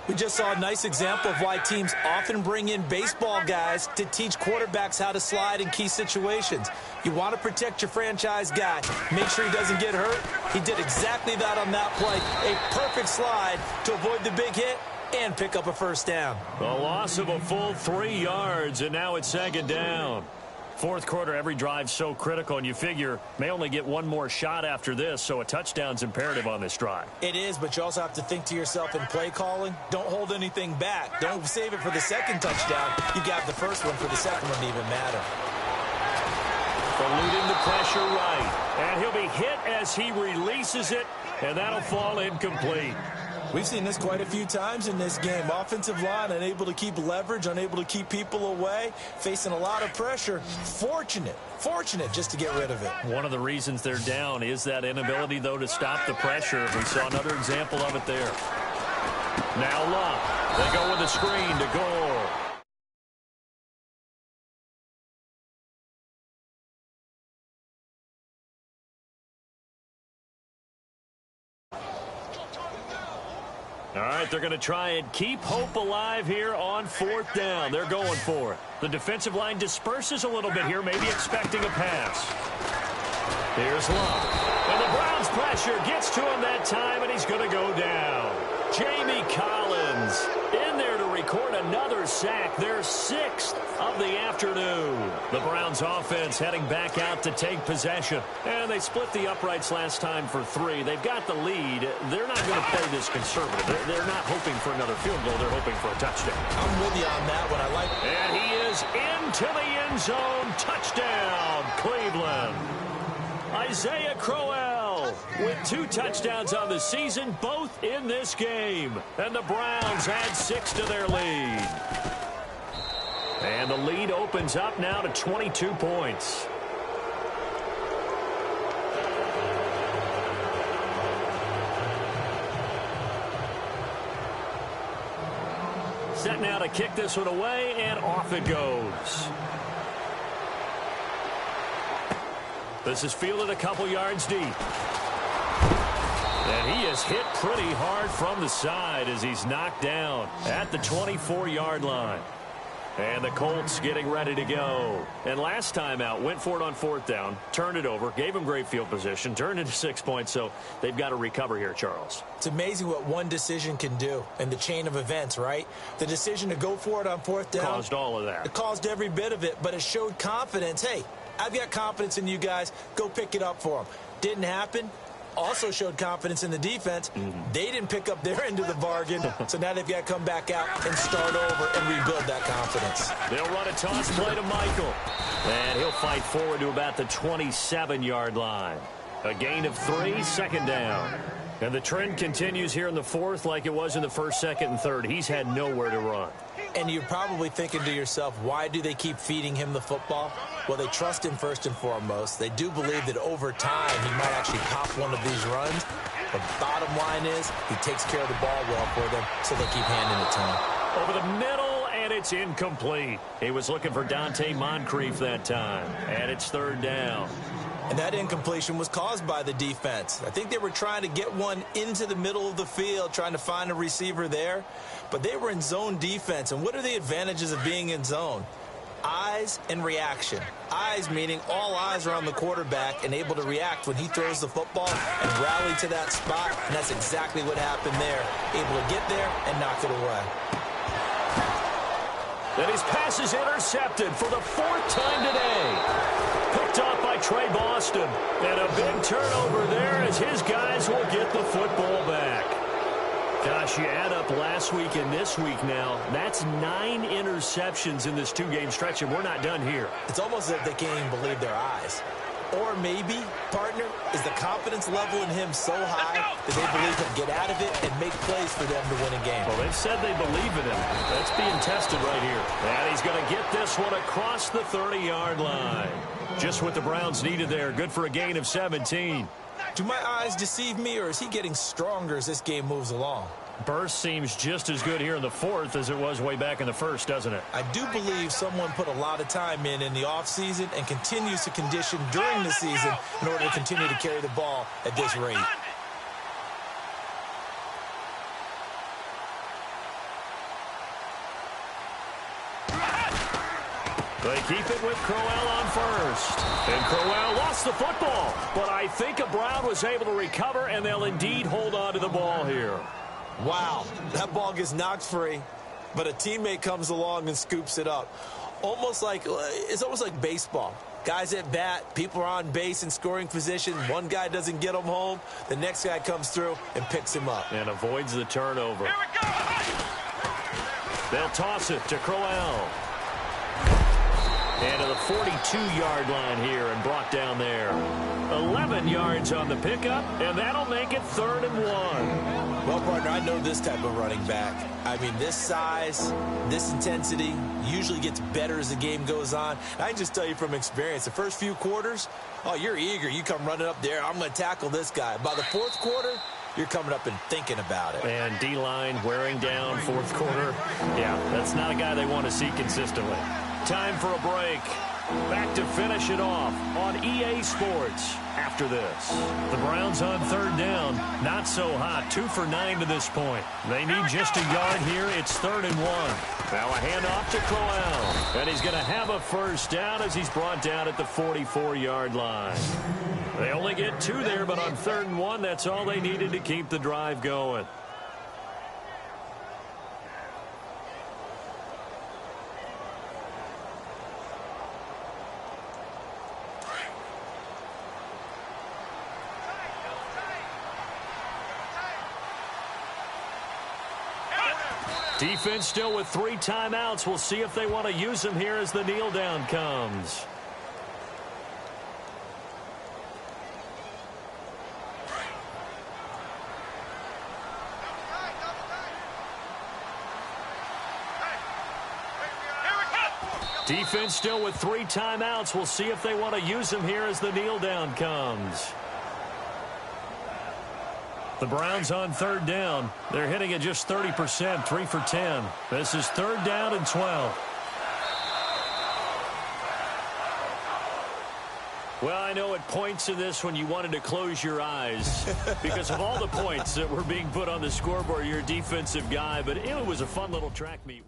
S4: We just saw a nice example of why teams often bring in baseball guys to teach quarterbacks how to slide in key situations. You want to protect your franchise guy. Make sure he doesn't get hurt. He did exactly that on that play. A perfect slide to avoid the big hit and pick up a first down.
S3: A loss of a full 3 yards, and now it's 2nd down. 4th quarter, every drive so critical, and you figure may only get 1 more shot after this, so a touchdown's imperative on this drive.
S4: It is, but you also have to think to yourself in play calling, don't hold anything back. Don't save it for the 2nd touchdown. You got the first one for the 2nd one to even matter.
S3: Eluding the pressure right, and he'll be hit as he releases it, and that'll fall incomplete.
S7: We've seen this quite a few times in this game. Offensive line unable to keep leverage, unable to keep people away, facing a lot of pressure. Fortunate just to get rid of it.
S3: One of the reasons they're down is that inability, though, to stop the pressure. We saw another example of it there. Now Luck. They go with a screen to Gore. All right, they're going to try and keep hope alive here on 4th down. They're going for it. The defensive line disperses a little bit here, maybe expecting a pass. Here's Luck. And the Browns pressure gets to him that time, and he's going to go down. Jamie Collins in there to record another sack, their 6th of the afternoon. The Browns offense heading back out to take possession. And they split the uprights last time for 3. They've got the lead. They're not going to play this conservative. They're not hoping for another field goal. They're hoping for a touchdown.
S4: I'm with you on that one. I like it.
S3: And he is into the end zone. Touchdown, Cleveland. Isaiah Crowell with 2 touchdowns on the season, both in this game. And the Browns add 6 to their lead. And the lead opens up now to 22 points. set now to kick this one away, and off it goes. This is fielded a couple yards deep. And he is hit pretty hard from the side as he's knocked down at the 24-yard line. And the Colts getting ready to go. And last time out, went for it on 4th down, turned it over, gave him great field position, turned into 6 points, so they've got to recover here, Charles.
S7: It's amazing what one decision can do in the chain of events, right? The decision to go for it on 4th down.
S3: Caused all of that.
S7: It caused every bit of it, but it showed confidence. Hey, I've got confidence in you guys. Go pick it up for them. Didn't happen. Also showed confidence in the defense. They didn't pick up their end of the bargain, so now they've got to come back out and start over and rebuild that confidence.
S3: They'll run a toss play to Michael, and he'll fight forward to about the 27-yard line. A gain of 3, 2nd down. And the trend continues here in the 4th like it was in the 1st, 2nd, and 3rd. He's had nowhere to run.
S7: And you're probably thinking to yourself, why do they keep feeding him the football? Well, they trust him first and foremost. They do believe that over time he might actually pop one of these runs. But bottom line is he takes care of the ball well for them, so they keep handing it to him.
S3: Over the middle, and it's incomplete. He was looking for Dante Moncrief that time, and it's 3rd down.
S7: And that incompletion was caused by the defense. I think they were trying to get one into the middle of the field, trying to find a receiver there. But they were in zone defense. And what are the advantages of being in zone? Eyes and reaction. Eyes meaning all eyes are on the quarterback and able to react when he throws the football and rally to that spot. And that's exactly what happened there. Able to get there and knock it away.
S3: And his pass is intercepted for the 4th time today. Picked off by Trey Boston. And a big turnover there as his guys will get the football back. Gosh, you add up last week and this week now, that's 9 interceptions in this 2-game stretch, and we're not done here.
S7: It's almost as if they can't even believe their eyes. Or maybe, partner, is the confidence level in him so high that they believe he'll get out of it and make plays for them to win a game.
S3: Well, they've said they believe in him. That's being tested right here. And he's going to get this one across the 30-yard line. Just what the Browns needed there. Good for a gain of 17.
S7: Do my eyes deceive me, or is he getting stronger as this game moves along?
S3: Burst seems just as good here in the 4th as it was way back in the 1st, doesn't it?
S7: I do believe someone put a lot of time in the offseason and continues to condition during the season in order to continue to carry the ball at this rate.
S3: They keep it with Crowell on first. And Crowell lost the football. But I think Brown was able to recover, and they'll indeed hold on to the ball here.
S7: Wow, that ball gets knocked free, but a teammate comes along and scoops it up. It's almost like baseball. Guys at bat, people are on base in scoring position. One guy doesn't get him home. The next guy comes through and picks him up.
S3: And avoids the turnover.
S5: Here we go!
S3: They'll toss it to Crowell. And to the 42-yard line here and brought down there. 11 yards on the pickup, and that'll make it 3rd and 1.
S7: Well, partner, I know this type of running back. I mean, this size, this intensity usually gets better as the game goes on. And I can just tell you from experience, the first few quarters, oh, you're eager. You come running up there, I'm going to tackle this guy. By the 4th quarter, you're coming up and thinking about it.
S3: And D-line wearing down 4th quarter. Yeah, that's not a guy they want to see consistently. Time for a break. Back to finish it off on EA Sports after this. The Browns on 3rd down. Not so hot. 2 for 9 to this point. They need just a yard here. It's 3rd and 1. Now a handoff to Crowell. And he's going to have a 1st down as he's brought down at the 44-yard line. They only get 2 there, but on 3rd and 1, that's all they needed to keep the drive going. Defense still with 3 timeouts. We'll see if they want to use them here as the kneel down comes. Defense still with 3 timeouts. We'll see if they want to use them here as the kneel down comes. The Browns on third down. They're hitting at just 30%, 3 for 10. This is third down and 12. Well, I know at points in this when you wanted to close your eyes because of all the points that were being put on the scoreboard. You're a defensive guy, but it was a fun little track meet.